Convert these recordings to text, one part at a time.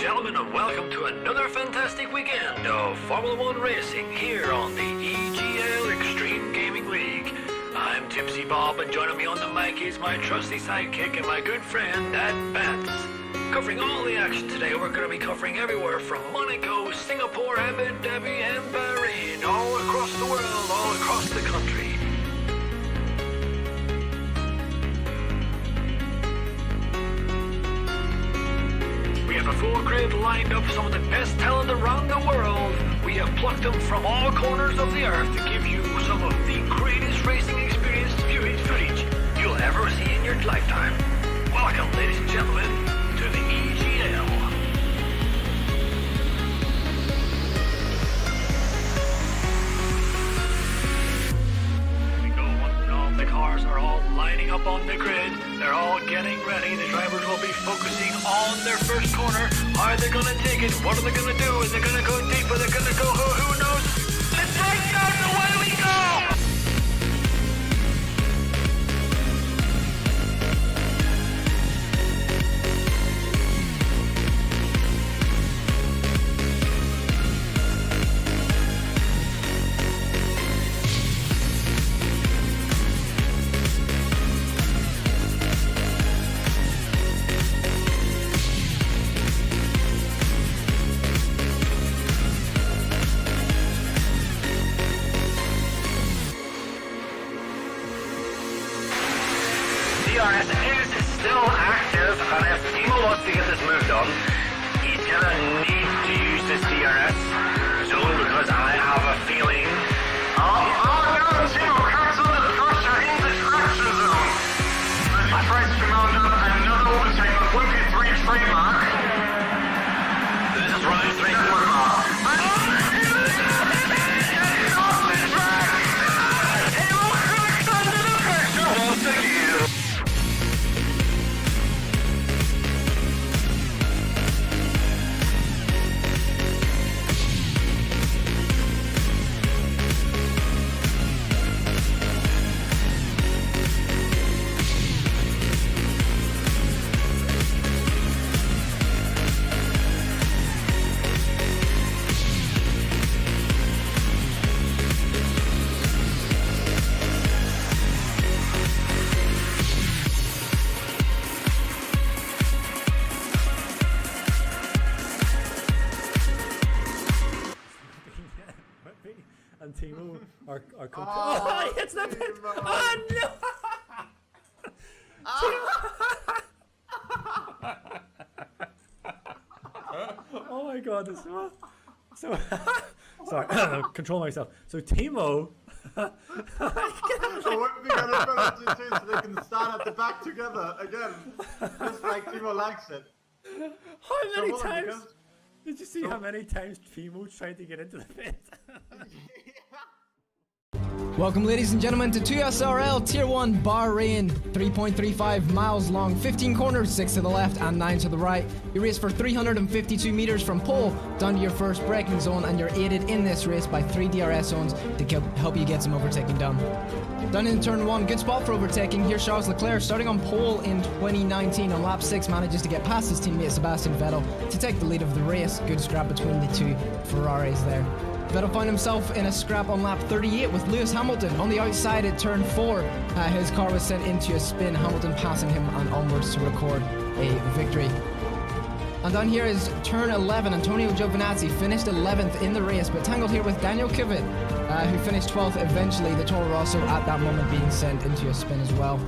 gentlemen, and welcome to another fantastic weekend of Formula One racing here on the EGL Extreme Gaming League. I'm Tipsy Bob, and joining me on the mic is my trusty sidekick and my good friend, Dad Bats. Covering all the action today, we're going to be covering everywhere from Monaco, Singapore, Abu Dhabi, and Bahrain, all across the world, all across the country. We have a full grid lined up, some of the best talent around the world. We have plucked them from all corners of the earth to give you some of the greatest racing experience viewing footage you'll ever see in your lifetime. Welcome, ladies and gentlemen, to the EGL. There we go. All the cars are all lining up on the grid. They're all getting ready. The drivers will be focusing on their first corner. Are they going to take it? What are they going to do? Is they going to go deep? Are they going to go? Who knows? Let's take out and away we go! DRS is still active, and if Timo wants to get this move done, he's gonna need to use this DRS zone because I have a feeling. Oh no, Timo, cancel the crusher in the traction zone. I pressed command up another overtake on 23 trademark. This is round 3 quarter. And Timo are oh, it's not pit. Oh no! Oh my god, this so sorry, control myself. So Timo So what we gotta do so they can stand at the back together again, just like Timo likes it. how many times did you see how many times Timo tried to get into the pit? Welcome, ladies and gentlemen, to 2SRL Tier 1 Bahrain. 3.35 miles long, 15 corners, 6 to the left and 9 to the right. You race for 352 meters from pole down to your first braking zone, and you're aided in this race by 3 DRS zones to help you get some overtaking done. Down in turn 1, good spot for overtaking. Here's Charles Leclerc starting on pole in 2019. On lap 6, manages to get past his teammate Sebastian Vettel to take the lead of the race. Good scrap between the two Ferraris there. Vettel found himself in a scrap on lap 38 with Lewis Hamilton on the outside at turn 4. His car was sent into a spin, Hamilton passing him and onwards to record a victory. And down here is turn 11. Antonio Giovinazzi finished 11th in the race, but tangled here with Daniel Kvyat, who finished 12th eventually, the Toro Rosso at that moment being sent into a spin as well.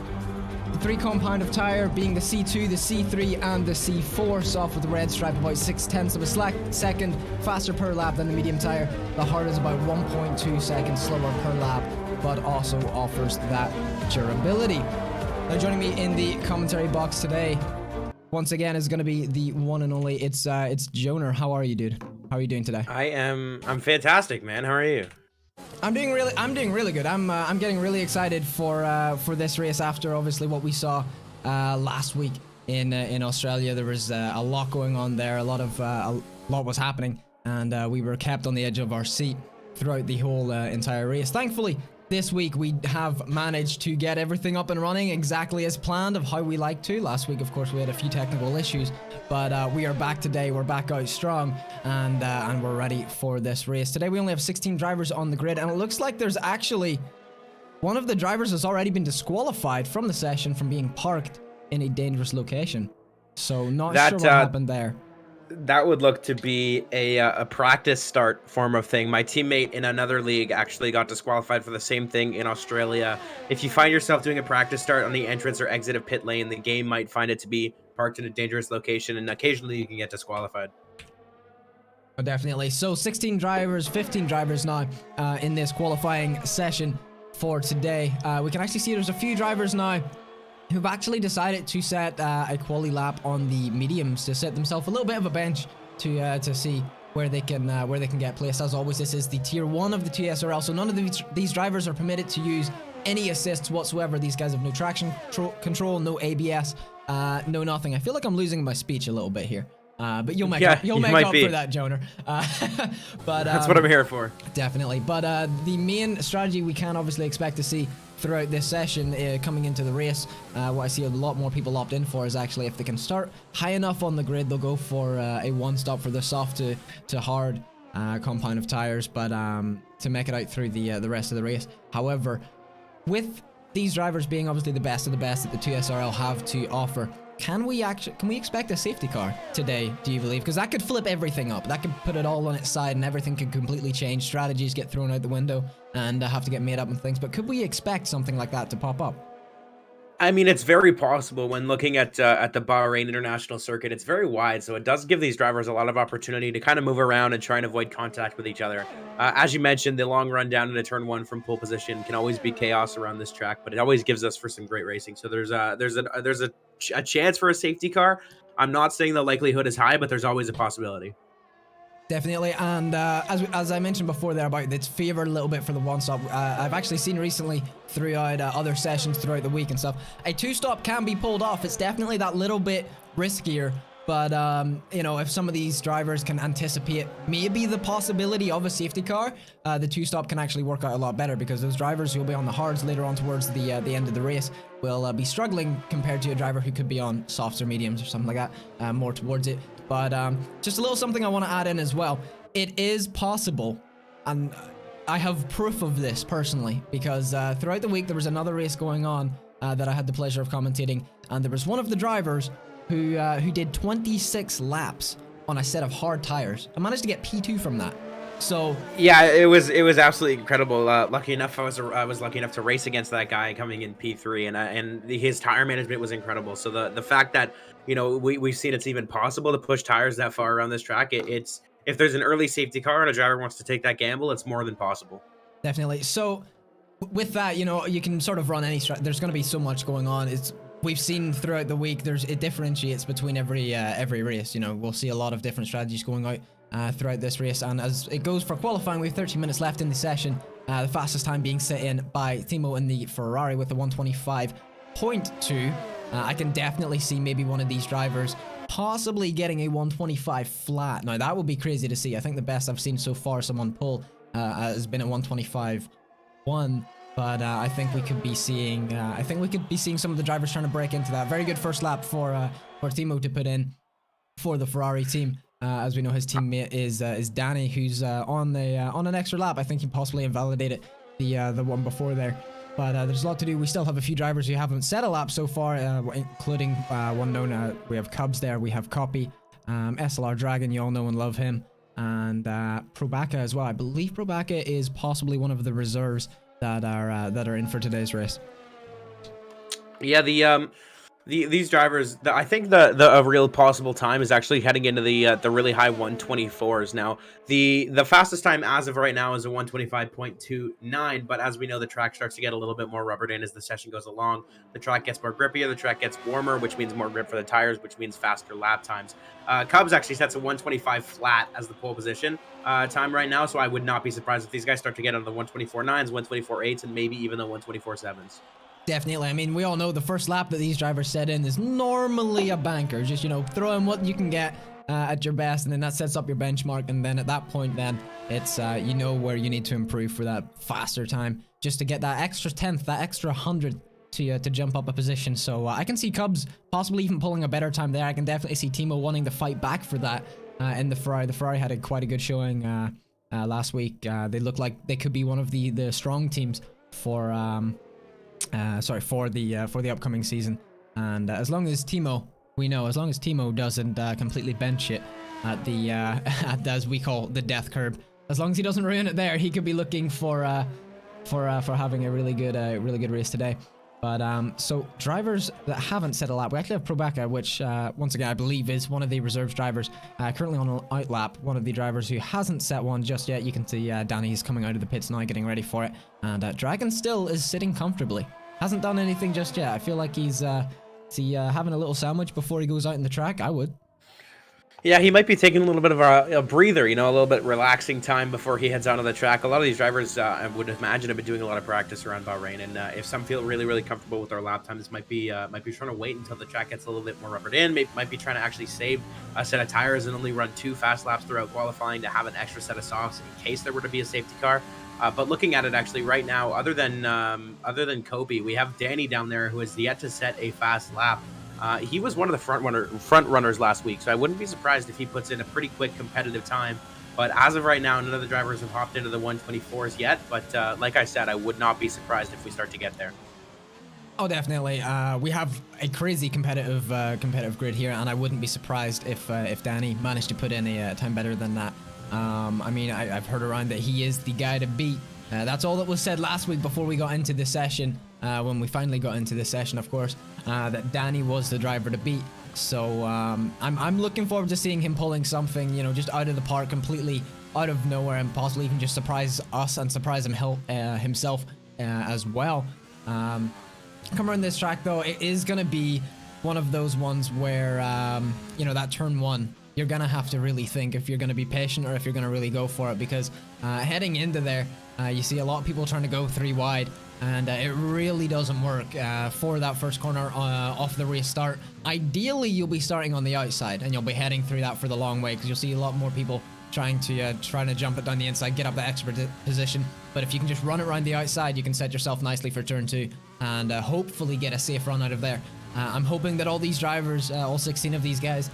The 3 compound of tyre being the C2, the C3 and the C4, soft with the red stripe, about 6/10 of a slack second faster per lap than the medium tyre. The hard is about 1.2 seconds slower per lap, but also offers that durability. Now joining me in the commentary box today, once again, is going to be the one and only, it's Joner. How are you, dude? How are you doing today? I'm fantastic, man. How are you? I'm doing really good. I'm getting really excited for this race after obviously what we saw last week in Australia. There was a lot going on there. A lot was happening, and we were kept on the edge of our seat throughout the whole entire race. Thankfully, this week we have managed to get everything up and running exactly as planned of how we like to. Last week, of course, we had a few technical issues, but we are back today. We're back out strong, and we're ready for this race. Today we only have 16 drivers on the grid, and it looks like there's actually one of the drivers has already been disqualified from the session from being parked in a dangerous location. So not sure what happened there. That would look to be a practice start form of thing. My teammate in another league actually got disqualified for the same thing in Australia. If you find yourself doing a practice start on the entrance or exit of pit lane, the game might find it to be parked in a dangerous location, and occasionally you can get disqualified. Oh, definitely. So 16 drivers, 15 drivers now in this qualifying session for today. We can actually see there's a few drivers now who've actually decided to set a quali lap on the mediums to set themselves a little bit of a bench to see where they can get placed. As always, this is the tier 1 of the TSRL, so none of these drivers are permitted to use any assists whatsoever. These guys have no traction control, no ABS, no nothing. I feel like I'm losing my speech a little bit here. But you'll make up for that, Joner. But that's what I'm here for. Definitely. But the main strategy we can obviously expect to see throughout this session coming into the race, what I see a lot more people opt in for is actually if they can start high enough on the grid, they'll go for a one-stop for the soft to hard compound of tires, but to make it out through the rest of the race. However, with these drivers being obviously the best of the best that the 2SRL have to offer, can we expect a safety car today, do you believe? Because that could flip everything up. That could put it all on its side and everything could completely change. Strategies get thrown out the window and have to get made up and things. But could we expect something like that to pop up? I mean, it's very possible when looking at the Bahrain International Circuit. It's very wide, so it does give these drivers a lot of opportunity to kind of move around and try and avoid contact with each other. As you mentioned, the long run down into turn 1 from pole position can always be chaos around this track, but it always gives us for some great racing. So there's a chance for a safety car. I'm not saying the likelihood is high, but there's always a possibility. Definitely, and as I mentioned before there about it's favored a little bit for the one-stop, I've actually seen recently throughout other sessions throughout the week and stuff, a two-stop can be pulled off. It's definitely that little bit riskier, but you know, if some of these drivers can anticipate maybe the possibility of a safety car, the two-stop can actually work out a lot better, because those drivers who will be on the hards later on towards the end of the race will be struggling compared to a driver who could be on softs or mediums or something like that, more towards it. But just a little something I want to add in as well. It is possible, and I have proof of this personally, because throughout the week there was another race going on that I had the pleasure of commentating, and there was one of the drivers who did 26 laps on a set of hard tires. I managed to get P2 from that. So yeah, it was absolutely incredible. Lucky enough, I was lucky enough to race against that guy coming in P3, and his tire management was incredible. So the fact that, you know, we've seen it's even possible to push tires that far around this track, it's if there's an early safety car and a driver wants to take that gamble, it's more than possible. Definitely. So with that, you know, you can sort of run any there's going to be so much going on. We've seen throughout the week it differentiates between every race. You know, we'll see a lot of different strategies going out throughout this race, and as it goes for qualifying, we have 13 minutes left in the session. The fastest time being set in by Timo in the Ferrari with the 125.2. I can definitely see maybe one of these drivers possibly getting a 125 flat. Now that would be crazy to see. I think the best I've seen so far someone pull has been a 125.1. But I think we could be seeing some of the drivers trying to break into that. Very good first lap for Timo to put in for the Ferrari team. As we know, his teammate is Danny, who's on an extra lap. I think he possibly invalidated the one before there. But there's a lot to do. We still have a few drivers who haven't set a lap so far, including one known. We have Cubs there. We have Copy, SLR Dragon. You all know and love him, and Probaka as well. I believe Probaka is possibly one of the reserves that are in for today's race. Yeah, these drivers, I think a real possible time is actually heading into the really high 124s. Now, the fastest time as of right now is a 125.29, but as we know, the track starts to get a little bit more rubbered in as the session goes along. The track gets more grippier, the track gets warmer, which means more grip for the tires, which means faster lap times. Cubs actually sets a 125 flat as the pole position time right now, so I would not be surprised if these guys start to get on the 124.9s, 124.8s, and maybe even the 124.7s. Definitely. I mean, we all know the first lap that these drivers set in is normally a banker. Just, you know, throw in what you can get at your best, and then that sets up your benchmark, and then at that point then it's you know where you need to improve for that faster time, just to get that extra 10th, that extra 100th to jump up a position. So I can see Cubs possibly even pulling a better time there. I can definitely see Timo wanting to fight back for that in the Ferrari. The Ferrari had quite a good showing last week. They look like they could be one of the strong teams for the upcoming season. And as long as Timo, we know, as long as Timo doesn't completely bench it at the as we call the death curb, as long as he doesn't ruin it there, he could be looking for having a really good race today. But so drivers that haven't set a lap, we actually have Probaka, which once again I believe is one of the reserves drivers currently on an out lap. One of the drivers who hasn't set one just yet. You can see Danny's coming out of the pits now, getting ready for it, and Dragon still is sitting comfortably. Hasn't done anything just yet. I feel like he's having a little sandwich before he goes out in the track. I would. Yeah, he might be taking a little bit of a breather, you know, a little bit relaxing time before he heads onto the track. A lot of these drivers, I would imagine, have been doing a lot of practice around Bahrain, and if some feel really, really comfortable with their lap times, might be trying to wait until the track gets a little bit more rubbered in. Might be trying to actually save a set of tires and only run 2 fast laps throughout qualifying to have an extra set of softs in case there were to be a safety car. But looking at it actually right now, other than Kobe, we have Danny down there who has yet to set a fast lap. He was one of the front runners last week, so I wouldn't be surprised if he puts in a pretty quick competitive time. But as of right now, none of the drivers have hopped into the 124s yet. But like I said, I would not be surprised if we start to get there. Oh, definitely. We have a crazy competitive grid here, and I wouldn't be surprised if Danny managed to put in a time better than that. I mean, I've heard around that he is the guy to beat. That's all that was said last week before we got into the session. When we finally got into this session, of course, that Danny was the driver to beat. So I'm looking forward to seeing him pulling something, you know, just out of the park, completely out of nowhere, and possibly even just surprise us and surprise him himself as well. Come around this track though, it is gonna be one of those ones where you know, that turn 1, you're gonna have to really think if you're gonna be patient or if you're gonna really go for it, because heading into there, you see a lot of people trying to go 3 wide. And it really doesn't work for that first corner off the race start. Ideally, you'll be starting on the outside, and you'll be heading through that for the long way, because you'll see a lot more people trying to jump it down the inside, get up the extra position. But if you can just run it around the outside, you can set yourself nicely for turn 2, and hopefully get a safe run out of there. I'm hoping that all these drivers, all 16 of these guys,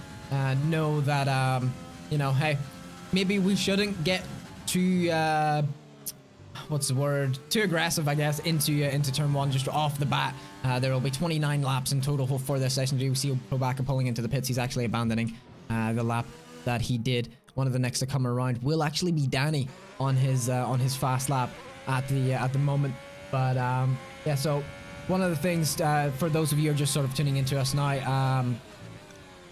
know that, you know, hey, maybe we shouldn't get too... what's the word? Too aggressive, I guess, into turn 1 just off the bat. There will be 29 laps in total for this session. We see Probaka pulling into the pits. He's actually abandoning the lap that he did. One of the next to come around will actually be Danny on his fast lap at the moment. But yeah, so one of the things for those of you who are just sort of tuning into us now,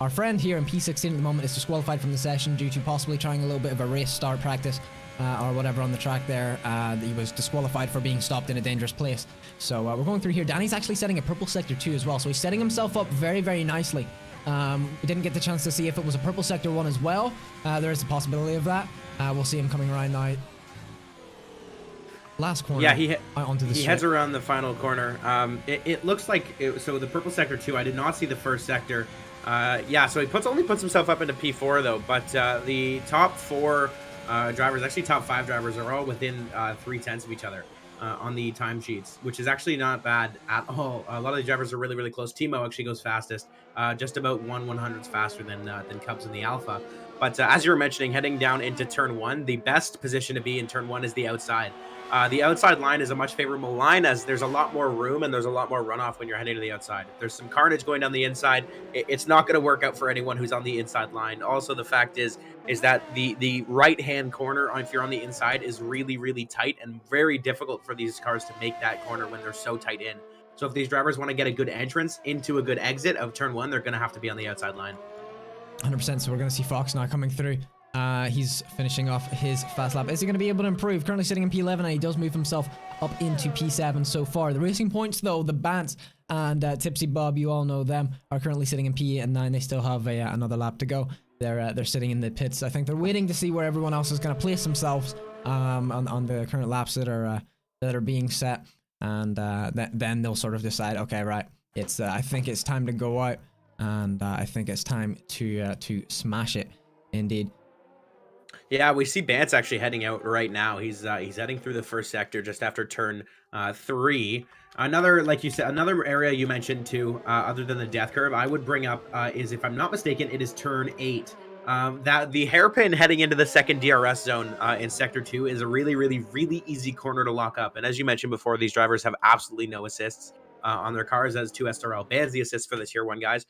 our friend here in P16 at the moment is disqualified from the session due to possibly trying a little bit of a race start practice. Or whatever on the track there. He was disqualified for being stopped in a dangerous place. So we're going through here. Danny's actually setting a purple sector 2 as well, so he's setting himself up very, very nicely. We didn't get the chance to see if it was a purple sector 1 as well. There is a possibility of that. We'll see him coming around now. Last corner. Yeah, he heads around the final corner. It looks like so the purple sector 2. I did not see the first sector. Yeah, so he only puts himself up into P4 though. But the top 4 drivers, actually top 5 drivers, are all within 3/10 of each other on the timesheets, which is actually not bad at all. A lot of the drivers are really, really close. Timo actually goes fastest, just about 1/100th faster than Cubs in the Alpha. But as you were mentioning, heading down into turn 1, the best position to be in turn 1 is the outside. The outside line is a much favorable line, as there's a lot more room and there's a lot more runoff when you're heading to the outside. If there's some carnage going down the inside, it's not going to work out for anyone who's on the inside line. Also, the fact is that the right-hand corner, if you're on the inside, is really, really tight and very difficult for these cars to make that corner when they're so tight in. So if these drivers want to get a good entrance into a good exit of turn 1, they're going to have to be on the outside line. 100%. So we're going to see Fox now coming through. He's finishing off his fast lap. Is he going to be able to improve? Currently sitting in P11, and he does move himself up into P7 so far. The Racing Points, though, the Bants and Tipsy Bob, you all know them, are currently sitting in P8 and 9. They still have another lap to go. They're sitting in the pits. I think they're waiting to see where everyone else is going to place themselves on the current laps that are being set, and then they'll sort of decide, okay, right, it's I think it's time to go out. and I think it's time to smash it, indeed. Yeah, we see Bance actually heading out right now. He's heading through the first sector just after turn 3. Another, like you said, another area you mentioned too, other than the death curve, I would bring up is, if I'm not mistaken, it is turn 8. That the hairpin heading into the second DRS zone in sector 2 is a really easy corner to lock up. And as you mentioned before, these drivers have absolutely no assists on their cars, as 2SRL bans the assists for the tier 1 guys.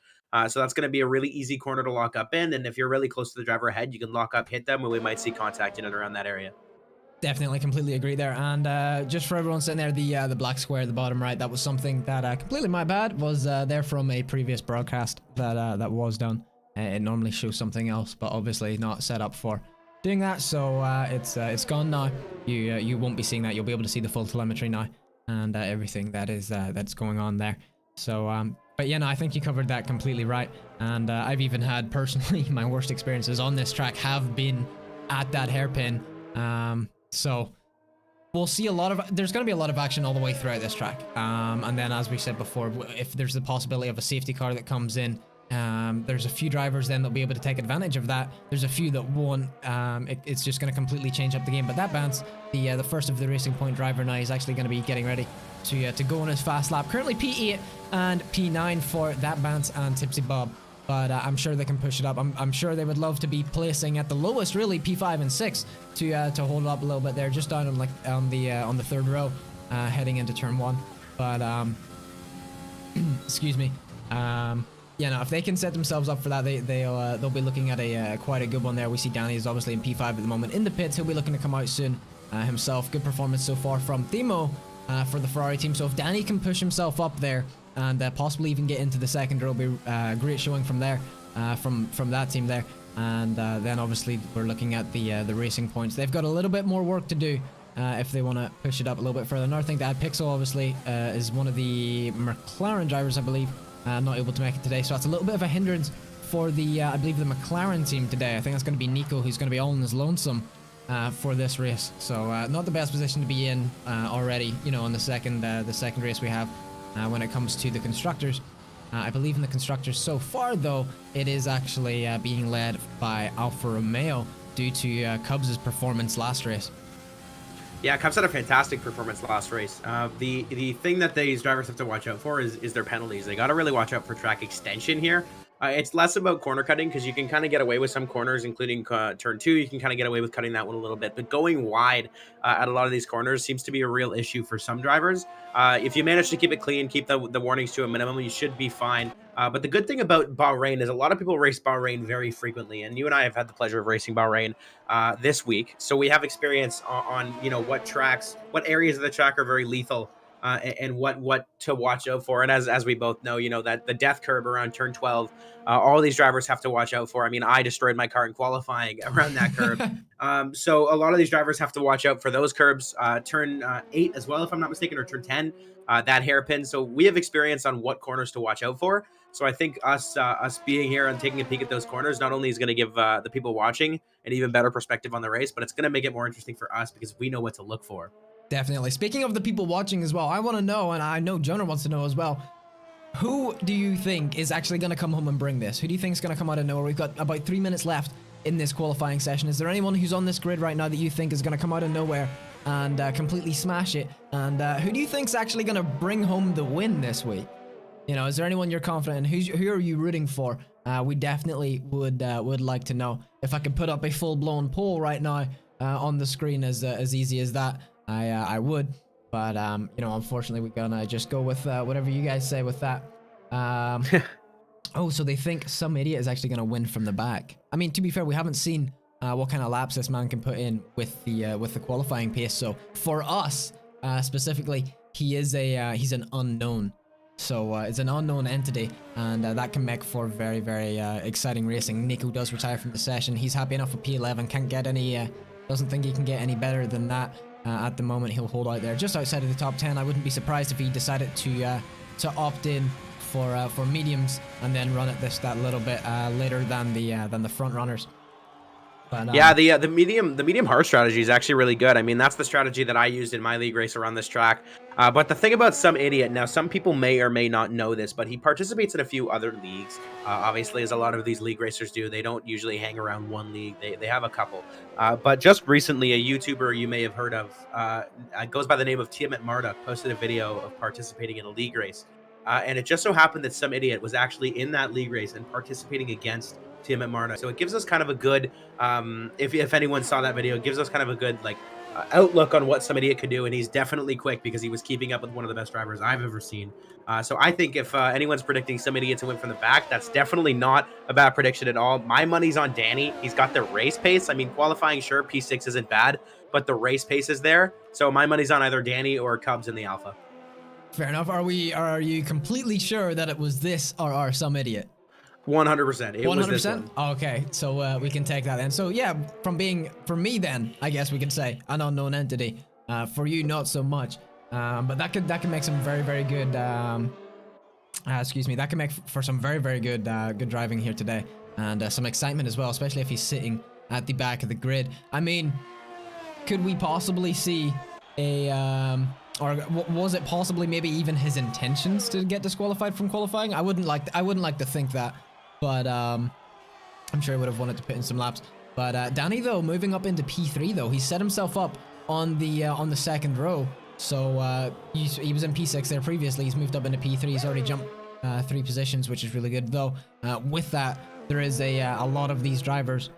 So that's going to be a really easy corner to lock up in. And if you're really close to the driver ahead, you can lock up, hit them, and we might see contact in and around that area. Definitely, completely agree there. And just for everyone sitting there, the black square at the bottom right, that was something that completely my bad, was there from a previous broadcast that was done. It normally shows something else, but obviously not set up for doing that. So it's gone now. You won't be seeing that. You'll be able to see the full telemetry now and everything that is that's going on there. So but yeah, no, I think you covered that completely right. And I've even had personally my worst experiences on this track have been at that hairpin. So we'll see there's going to be a lot of action all the way throughout this track. And then, as we said before, if there's the possibility of a safety car that comes in, there's a few drivers then that'll be able to take advantage of that. There's a few that won't. It's just going to completely change up the game. But that Bance, the first of the Racing Point driver now, is actually going to be getting ready to go on his fast lap. Currently P8 and P9 for that Bance and Tipsy Bob. But I'm sure they can push it up. I'm sure they would love to be placing at the lowest, really, P5 and 6 to hold it up a little bit there, just down on the third row, heading into turn 1. But excuse me. Yeah, no, if they can set themselves up for that, they'll be looking at quite a good one there. We see Danny is obviously in P5 at the moment in the pits. He'll be looking to come out soon himself. Good performance so far from Themo for the Ferrari team. So if Danny can push himself up there and possibly even get into the second, it'll be great showing from there, from that team there. And then obviously we're looking at the Racing Points. They've got a little bit more work to do if they want to push it up a little bit further. Another thing to add, Pixel obviously is one of the McLaren drivers, I believe, not able to make it today. So that's a little bit of a hindrance for the, I believe, the McLaren team today. I think that's going to be Nico, who's going to be all in his lonesome for this race. So not the best position to be in already, you know, on the second race we have when it comes to the constructors. I believe in the constructors so far, though, it is actually being led by Alfa Romeo due to Cubs' performance last race. Yeah, Cubs had a fantastic performance last race. The thing that these drivers have to watch out for is their penalties. They got to really watch out for track extension here. It's less about corner cutting, because you can kind of get away with some corners, including turn 2. You can kind of get away with cutting that one a little bit. But going wide at a lot of these corners seems to be a real issue for some drivers. If you manage to keep it clean, keep the warnings to a minimum, you should be fine. But the good thing about Bahrain is a lot of people race Bahrain very frequently. And you and I have had the pleasure of racing Bahrain this week. So we have experience on you know, what areas of the track are very lethal. And what to watch out for. And as we both know, you know, that the death curve around turn 12, all these drivers have to watch out for. I mean, I destroyed my car in qualifying around that curve. So a lot of these drivers have to watch out for those curbs. Turn 8 as well, if I'm not mistaken, or turn 10, that hairpin. So we have experience on what corners to watch out for. So I think us being here and taking a peek at those corners not only is going to give the people watching an even better perspective on the race, but it's going to make it more interesting for us because we know what to look for. Definitely. Speaking of the people watching as well, I want to know, and I know Jonah wants to know as well, who do you think is actually going to come home and bring this? Who do you think is going to come out of nowhere? We've got about 3 minutes left in this qualifying session. Is there anyone who's on this grid right now that you think is going to come out of nowhere and completely smash it? And who do you think is actually going to bring home the win this week? You know, is there anyone you're confident in? Who are you rooting for? We definitely would like to know. If I could put up a full-blown poll right now on the screen as easy as that, I would, but you know, unfortunately we're gonna just go with whatever you guys say with that. Oh, so they think some idiot is actually gonna win from the back. I mean, to be fair, we haven't seen what kind of laps this man can put in with the qualifying pace. So for us specifically, he's an unknown. So it's an unknown entity, and that can make for very, very exciting racing. Nico does retire from the session. He's happy enough with P11. Can't get any. Doesn't think he can get any better than that. At the moment, he'll hold out there just outside of the top 10. I wouldn't be surprised if he decided to opt in for mediums and then run at that little bit later than the front runners. But, Yeah, the medium hard strategy is actually really good. I mean, that's the strategy that I used in my league race around this track. But the thing about Some Idiot, now some people may or may not know this, but he participates in a few other leagues. Obviously, as a lot of these league racers do, they don't usually hang around one league. They have a couple. But just recently, a YouTuber you may have heard of goes by the name of Tiamat Marduk posted a video of participating in a league race. And it just so happened that Some Idiot was actually in that league race and participating against Tiamat Marduk. So it gives us kind of a good, if anyone saw that video, it gives us kind of a good outlook on what Some Idiot could do. And he's definitely quick because he was keeping up with one of the best drivers I've ever seen. So I think if anyone's predicting Some Idiot to win from the back, that's definitely not a bad prediction at all. My money's on Danny. He's got the race pace. I mean, qualifying, sure, P6 isn't bad, but the race pace is there. So my money's on either Danny or Cubs in the Alpha. fair enough. Are you completely sure that it was this or our Some Idiot? 100%. It was this one. Okay, so we can take that then. So yeah, for me then, I guess we can say an unknown entity. For you, not so much. But that could make some very, very good. Excuse me. That can make for some very, very good good driving here today, and some excitement as well, especially if he's sitting at the back of the grid. I mean, could we possibly see a or was it possibly maybe even his intentions to get disqualified from qualifying? I wouldn't like to think that, but I'm sure he would have wanted to put in some laps. But Danny, though, moving up into P3, though, he set himself up on the second row. So he was in P6 there previously. He's moved up into P3. He's already jumped 3 positions, which is really good. Though with that, there is a lot of these drivers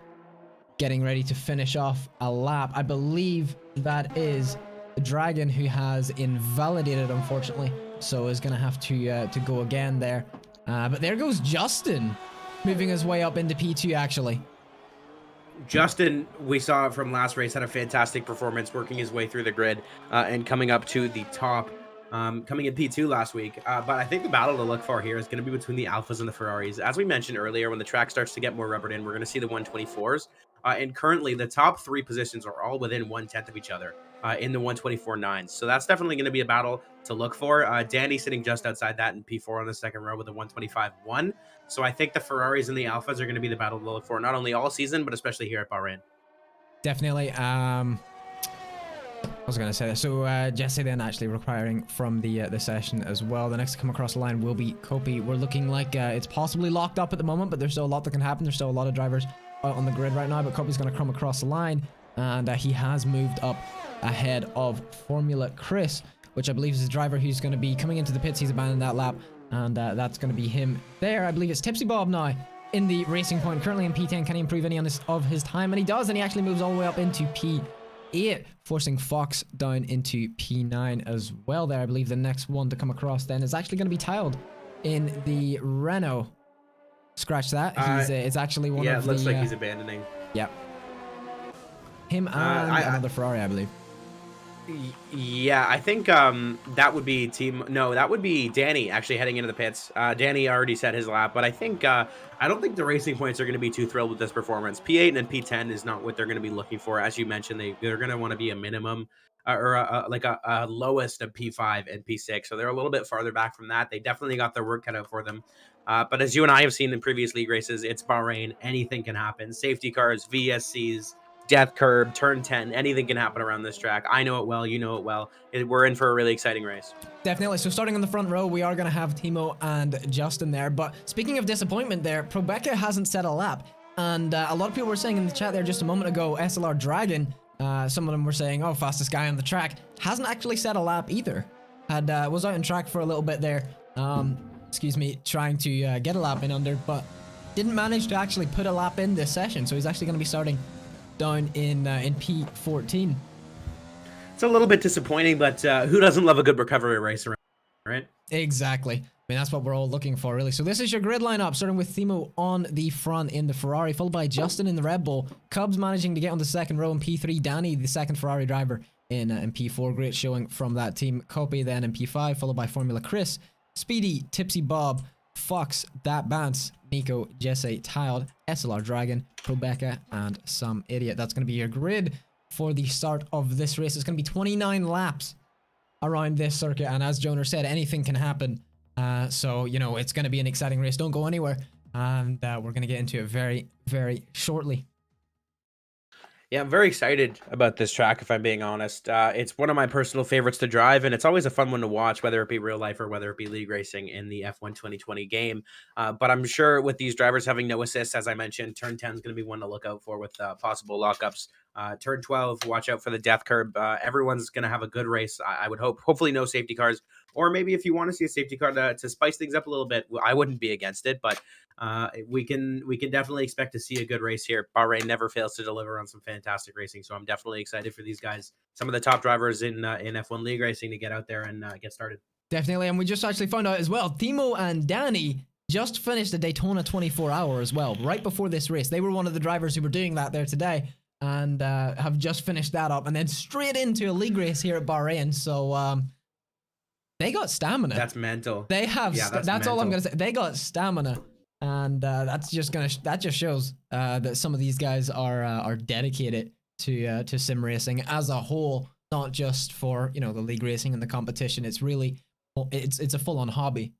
getting ready to finish off a lap. I believe that is the Dragon, who has invalidated, unfortunately, so is going to have to go again there. But there goes Justin, moving his way up into P2, actually. Justin, we saw it from last race, had a fantastic performance, working his way through the grid and coming up to the top, coming in P2 last week. But I think the battle to look for here is going to be between the Alphas and the Ferraris. As we mentioned earlier, when the track starts to get more rubbered in, we're going to see the 124s. And currently, the top 3 positions are all within 1/10 of each other in the 124.9s. So that's definitely going to be a battle to look for. Danny sitting just outside that in P4 on the second row with a 125.1. So I think the Ferraris and the Alphas are going to be the battle to look for, not only all season, but especially here at Bahrain. Definitely. I was going to say that. So Jesse then actually retiring from the session as well. The next to come across the line will be Kopi. We're looking like it's possibly locked up at the moment, but there's still a lot that can happen. There's still a lot of drivers out on the grid right now, but Kopi's going to come across the line, and he has moved up ahead of Formula Chris, which I believe is the driver who's going to be coming into the pits. He's abandoned that lap, and that's going to be him there. I believe it's Tipsy Bob now in the Racing Point, currently in P10. Can he improve any of his time? And he does, and he actually moves all the way up into P8, forcing Fox down into P9 as well there. I believe the next one to come across then is actually going to be tiled in the Renault. Scratch that. It's actually one of the... Yeah, it looks like he's abandoning. Yep. Him and another Ferrari, I believe. Yeah, I think that would be that would be Danny actually heading into the pits. Danny already set his lap, but I think I don't think the Racing Points are going to be too thrilled with this performance. P8 and P10 is not what they're going to be looking for. As you mentioned, they're going to want to be a minimum or a lowest of P5 and P6. So they're a little bit farther back from that. They definitely got their work cut out for them. But as you and I have seen in previous league races, it's Bahrain. Anything can happen. Safety cars, VSCs, death curb, turn 10, anything can happen around this track. I know it well, you know it well. We're in for a really exciting race. Definitely. So starting on the front row, we are going to have Timo and Justin there. But speaking of disappointment there, Probeka hasn't set a lap. And a lot of people were saying in the chat there just a moment ago, SLR Dragon, some of them were saying, oh, fastest guy on the track, hasn't actually set a lap either. Was out on track for a little bit there, excuse me, trying to get a lap in under, but didn't manage to actually put a lap in this session. So he's actually going to be starting down in P14. It's a little bit disappointing, but who doesn't love a good recovery race around, right? Exactly. I mean, that's what we're all looking for, really. So this is your grid lineup, starting with Timo on the front in the Ferrari, followed by Justin in the Red Bull, Cubs managing to get on the second row in P3, Danny, the second Ferrari driver, in P4. Great showing from that team. Kopi then in P5, followed by Formula Chris, Speedy, Tipsy Bob, Fox, That Bance, Nico, Jesse, Tiled, SLR Dragon, Probeka, and Some Idiot. That's going to be your grid for the start of this race. It's going to be 29 laps around this circuit, and as Joner said, anything can happen. So, you know, it's going to be an exciting race. Don't go anywhere, and we're going to get into it very, very shortly. Yeah, I'm very excited about this track, if I'm being honest. It's one of my personal favorites to drive, and it's always a fun one to watch, whether it be real life or whether it be league racing in the F1 2020 game. But I'm sure with these drivers having no assists, as I mentioned, turn 10 is going to be one to look out for with possible lockups. Turn 12, watch out for the death curb. Everyone's going to have a good race, I would hope. Hopefully no safety cars, or maybe if you want to see a safety car to spice things up a little bit, I wouldn't be against it, but we can definitely expect to see a good race here. Bahrain never fails to deliver on some fantastic racing, so I'm definitely excited for these guys, some of the top drivers in F1 league racing, to get out there and get started. Definitely, and we just actually found out as well, Timo and Danny just finished the Daytona 24-hour as well, right before this race. They were one of the drivers who were doing that there today, and have just finished that up, and then straight into a league race here at Bahrain. So they got stamina. That's mental. They have. Yeah, that's all I'm gonna say. They got stamina, and that just shows that some of these guys are dedicated to sim racing as a whole, not just for the league racing and the competition. It's really it's a full on hobby,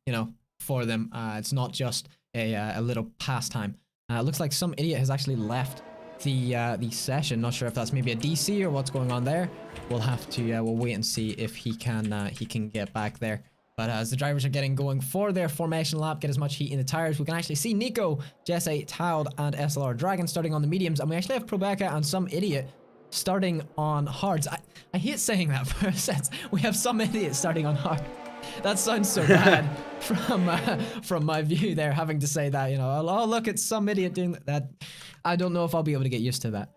for them. It's not just a little pastime. Looks like some idiot has actually left the session. Not sure if that's maybe a DC or what's going on there. We'll have to we'll wait and see if he can get back there. But as the drivers are getting going for their formation lap, get as much heat in the tires, we can actually see Nico, Jesse, Taud, and SLR Dragon starting on the mediums, and we actually have Probeka and some idiot starting on hards. I hate saying that for a sense. We have some idiot starting on hard. That sounds so bad from my view there, having to say that. Oh, look, it's some idiot doing that. I don't know if I'll be able to get used to that.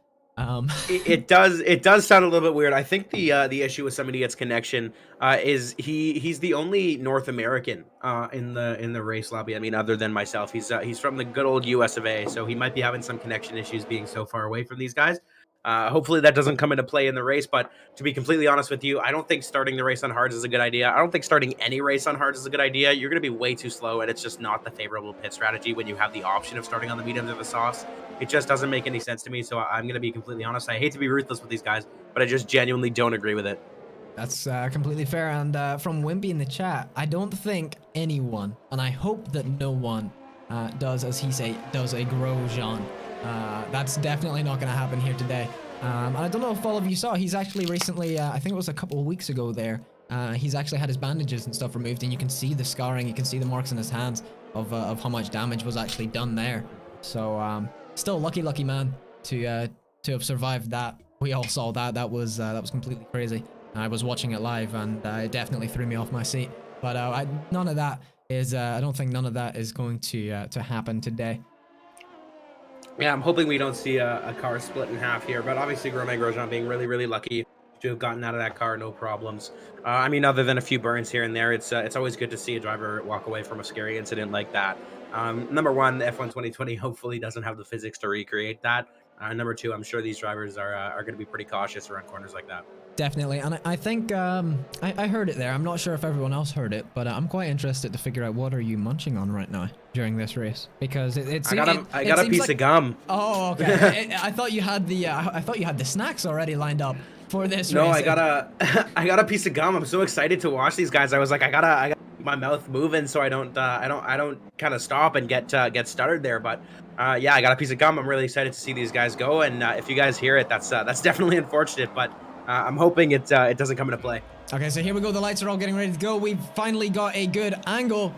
It does sound a little bit weird. I think the issue with some idiot's connection is he's the only North American in the race lobby. I mean, other than myself, he's from the good old US of A, so he might be having some connection issues being so far away from these guys. Hopefully that doesn't come into play in the race, but to be completely honest with you, I don't think starting the race on hards is a good idea. I don't think starting any race on hards is a good idea. You're going to be way too slow, and it's just not the favorable pit strategy when you have the option of starting on the mediums or the softs. It just doesn't make any sense to me, so I'm going to be completely honest. I hate to be ruthless with these guys, but I just genuinely don't agree with it. That's completely fair, and from Wimpy in the chat, I don't think anyone, and I hope that no one does, as he does a Grosjean. That's definitely not going to happen here today. And I don't know if all of you saw, he's actually recently, I think it was a couple of weeks ago there, he's actually had his bandages and stuff removed, and you can see the scarring, you can see the marks in his hands of how much damage was actually done there. So still lucky man to have survived that. We all saw that. That was completely crazy. I was watching it live, and it definitely threw me off my seat. But none of that is, I don't think none of that is going to happen today. Yeah, I'm hoping we don't see a car split in half here, but obviously Romain Grosjean being really, really lucky to have gotten out of that car, no problems. I mean, other than a few burns here and there, it's always good to see a driver walk away from a scary incident like that. Number one, the F1 2020 hopefully doesn't have the physics to recreate that. Number two, I'm sure these drivers are going to be pretty cautious around corners like that. Definitely, and I think I heard it there. I'm not sure if everyone else heard it, but I'm quite interested to figure out what are you munching on right now during this race, because I got a piece of gum. Oh, okay. I thought you had the snacks already lined up for this race. No, I got a piece of gum. I'm so excited to watch these guys. I was like, I gotta keep my mouth moving so I don't kind of stop and get stuttered there. But yeah, I got a piece of gum. I'm really excited to see these guys go. And if you guys hear it, that's definitely unfortunate. But I'm hoping it doesn't come into play. Okay, so here we go. The lights are all getting ready to go. We've finally got a good angle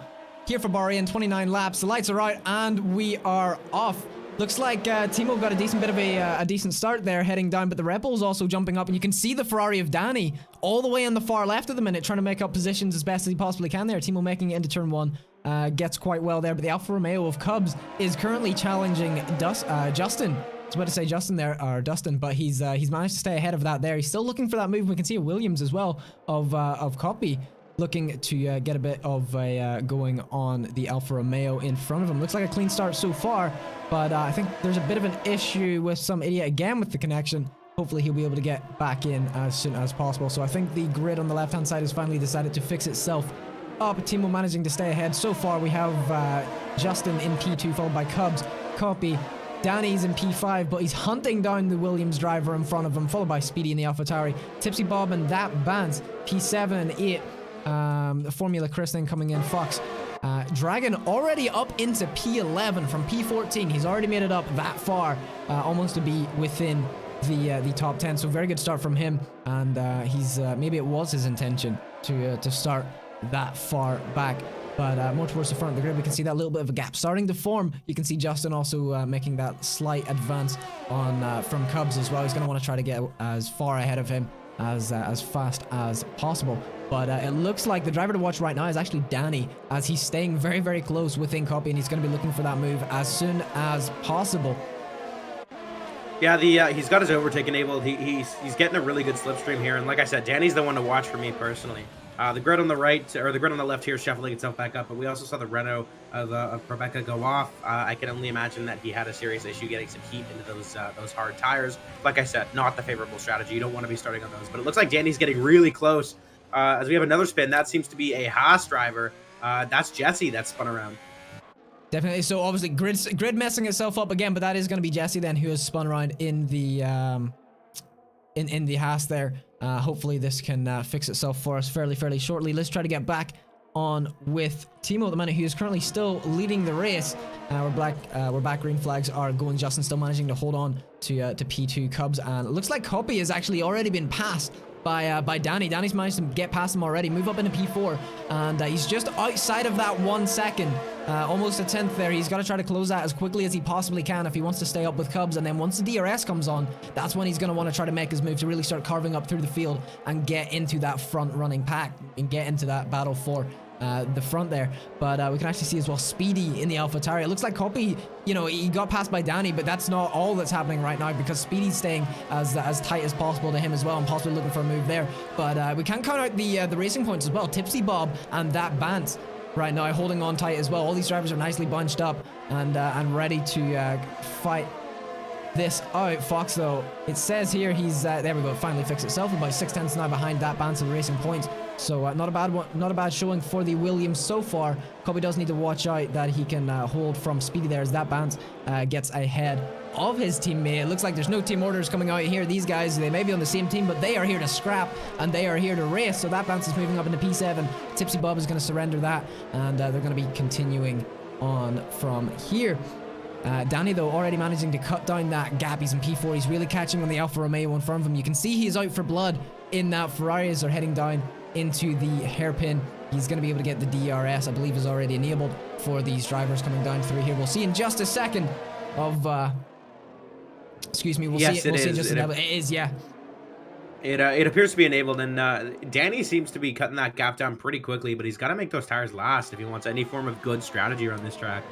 here for Bahrain. 29 laps. The lights are out, and we are off. Looks like Timo got a decent bit of a decent start there, heading down, but the Red Bull's also jumping up, and you can see the Ferrari of Danny all the way on the far left of the minute, trying to make up positions as best as he possibly can there. Timo making it into turn one. Gets quite well there, but the Alfa Romeo of Cubs is currently challenging Justin. I was about to say Justin there, or Dustin, but he's managed to stay ahead of that there. He's still looking for that move. We can see a Williams as well of Copy looking to get a bit of a going on the Alfa Romeo in front of him. Looks like a clean start so far, but I think there's a bit of an issue with some idiot again with the connection. Hopefully he'll be able to get back in as soon as possible. So I think the grid on the left-hand side has finally decided to fix itself up. Timo managing to stay ahead. So far we have Justin in P2 followed by Cubs, Copy, Danny's in P5, but he's hunting down the Williams driver in front of him, followed by Speedy in the AlphaTauri. Tipsy Bob and that Bance, P7 and 8. The Formula Chris then coming in, Fox. Dragon already up into P11 from P14. He's already made it up that far, almost to be within the top 10. So very good start from him, and he's maybe it was his intention to start that far back. But more towards the front of the grid, we can see that little bit of a gap starting to form. You can see Justin also making that slight advance on from Cubs as well. He's going to want to try to get as far ahead of him as fast as possible. But it looks like the driver to watch right now is actually Danny, as he's staying very, very close within Copy, and he's going to be looking for that move as soon as possible. Yeah, he's got his overtake enabled. He's getting a really good slipstream here, and like I said, Danny's the one to watch for me personally. The grid on the right, or the grid on the left here is shuffling itself back up, but we also saw the Renault of Rebecca go off. I can only imagine that he had a serious issue getting some heat into those hard tires. Like I said, not the favorable strategy. You don't want to be starting on those, but it looks like Danny's getting really close. As we have another spin, that seems to be a Haas driver. That's Jesse that spun around. Definitely. So obviously grid messing itself up again, but that is going to be Jesse then, who has spun around in the in the Haas there. Hopefully this can fix itself for us fairly shortly. Let's try to get back on with Timo at the minute, who is currently still leading the race. We're back. Green flags are going. Justin still managing to hold on to P2 Cubs, and it looks like Copy has actually already been passed by Danny. Danny's managed to get past him already, move up into P4, and he's just outside of that 1 second, almost a tenth there. He's got to try to close that as quickly as he possibly can if he wants to stay up with Cubs, and then once the DRS comes on, that's when he's going to want to try to make his move to really start carving up through the field and get into that front running pack and get into that battle for the front there. But we can actually see as well Speedy in the AlphaTauri. It looks like Copy, he got passed by Danny, but that's not all that's happening right now, because Speedy's staying as tight as possible to him as well, and possibly looking for a move there. But we can't count out the racing points as well. Tipsy Bob and that Bant right now holding on tight as well. All these drivers are nicely bunched up and ready to fight this out. Fox, though, it says here he's there we go, finally fixed itself, about 6/10 now behind that Bant of the racing points. So not a bad one, not a bad showing for the Williams so far. Copy does need to watch out that he can hold from Speedy there, as that Bant gets ahead of his teammate. It looks like there's no team orders coming out here. These guys, they may be on the same team, but they are here to scrap and they are here to race. So that Bant is moving up into P7. Tipsy Bob is going to surrender that, and they're going to be continuing on from here. Danny, though, already managing to cut down that gap. He's in P4. He's really catching on the Alfa Romeo in front of him. You can see he's out for blood in that Ferrari as they're heading down into the hairpin. He's going to be able to get the DRS, I believe, is already enabled for these drivers coming down through here. We'll see in just a second of excuse me, we'll see it in just a second. It is, yeah. It appears to be enabled, and Danny seems to be cutting that gap down pretty quickly, but he's got to make those tires last if he wants any form of good strategy around this track.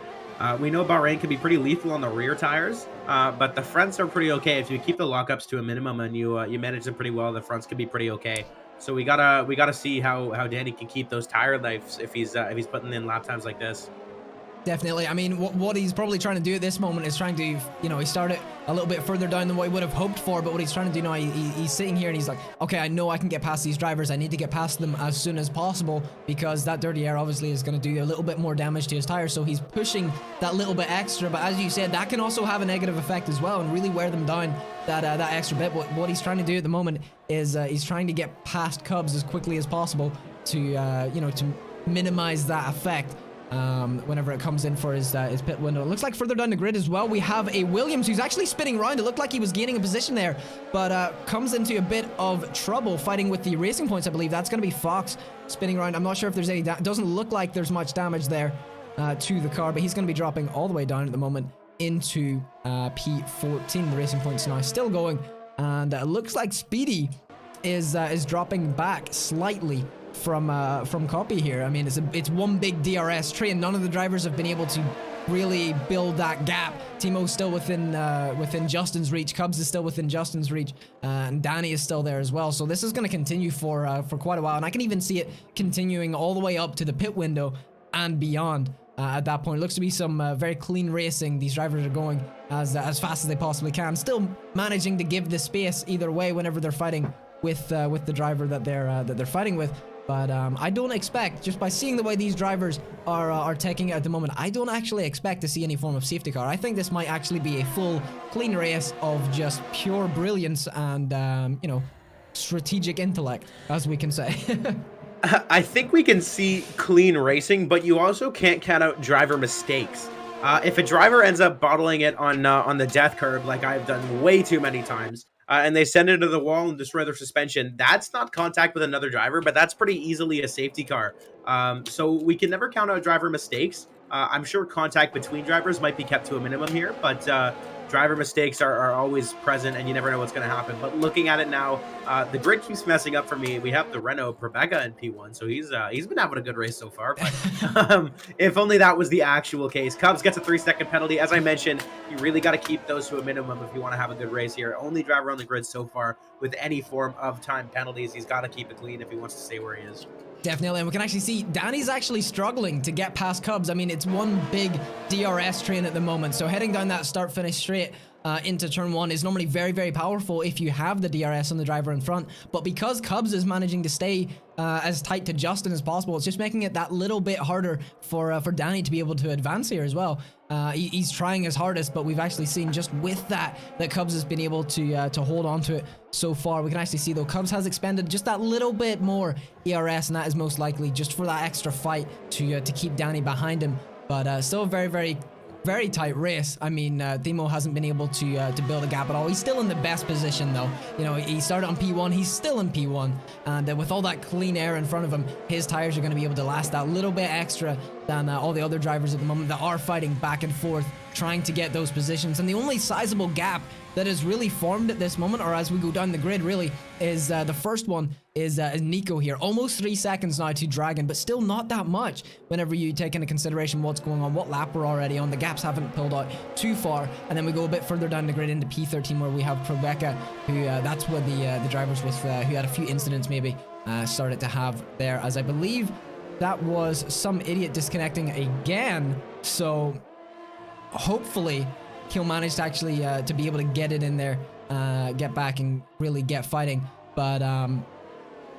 We know Bahrain can be pretty lethal on the rear tires, but the fronts are pretty okay. If you keep the lockups to a minimum and you manage them pretty well, the fronts can be pretty okay. So we gotta see how Danny can keep those tire lives if he's putting in lap times like this. Definitely. I mean, what he's probably trying to do at this moment is trying to, he started a little bit further down than what he would have hoped for, but what he's trying to do now, he's sitting here and he's like, okay, I know I can get past these drivers. I need to get past them as soon as possible, because that dirty air obviously is going to do a little bit more damage to his tires. So he's pushing that little bit extra, but as you said, that can also have a negative effect as well and really wear them down that extra bit. What he's trying to do at the moment is he's trying to get past Cubs as quickly as possible to, to minimize that effect. Whenever it comes in for his pit window. It looks like further down the grid as well, we have a Williams who's actually spinning around. It looked like he was gaining a position there, but comes into a bit of trouble fighting with the racing points, I believe. That's going to be Fox spinning around. I'm not sure if there's any doesn't look like there's much damage there to the car, but he's going to be dropping all the way down at the moment into P14. The racing points now still going, and it looks like Speedy is dropping back slightly from Copy here. I mean, it's one big DRS tree, and none of the drivers have been able to really build that gap. Timo's still within Justin's reach. Cubs is still within Justin's reach, and Danny is still there as well. So this is going to continue for quite a while, and I can even see it continuing all the way up to the pit window and beyond. At that point, it looks to be some very clean racing. These drivers are going as fast as they possibly can, still managing to give the space either way whenever they're fighting with the driver that they're fighting with. But I don't expect, just by seeing the way these drivers are taking it at the moment, I don't actually expect to see any form of safety car. I think this might actually be a full, clean race of just pure brilliance and, strategic intellect, as we can say. I think we can see clean racing, but you also can't count out driver mistakes. If a driver ends up bottling it on the death curve, like I've done way too many times, and they send it to the wall and destroy their suspension. That's not contact with another driver, but that's pretty easily a safety car. So we can never count out driver mistakes. I'm sure contact between drivers might be kept to a minimum here, but driver mistakes are always present, and you never know what's going to happen. But looking at it now, the grid keeps messing up for me. We have the Renault Prabeka in P1, so he's been having a good race so far. But if only that was the actual case. Cubs gets a 3-second penalty. As I mentioned, you really got to keep those to a minimum if you want to have a good race here. Only driver on the grid so far with any form of time penalties. He's got to keep it clean if he wants to stay where he is. Definitely, and we can actually see Danny's actually struggling to get past Cubs. I mean, it's one big DRS train at the moment, so heading down that start-finish straight into turn 1 is normally very, very powerful if you have the DRS on the driver in front, but because Cubs is managing to stay as tight to Justin as possible, it's just making it that little bit harder for Danny to be able to advance here as well. He's trying his hardest, but we've actually seen just with that Cubs has been able to hold on to it so far. We can actually see though Cubs has expended just that little bit more ERS, and that is most likely just for that extra fight to keep Danny behind him. But still a very, very, very tight race. I mean, Timo hasn't been able to build a gap at all. He's still in the best position though. You know, he started on P1, he's still in P1, and with all that clean air in front of him, his tires are going to be able to last that little bit extra than all the other drivers at the moment that are fighting back and forth, trying to get those positions. And the only sizable gap that is really formed at this moment, or as we go down the grid really, is the first one is Nico here. Almost 3 seconds now to Dragon, but still not that much whenever you take into consideration what's going on, what lap we're already on. The gaps haven't pulled out too far, and then we go a bit further down the grid into P13 where we have Prabeka, who that's where the drivers with who had a few incidents maybe started to have there, as I believe that was some idiot disconnecting again. So hopefully he'll manage to actually to be able to get it in there, get back and really get fighting. But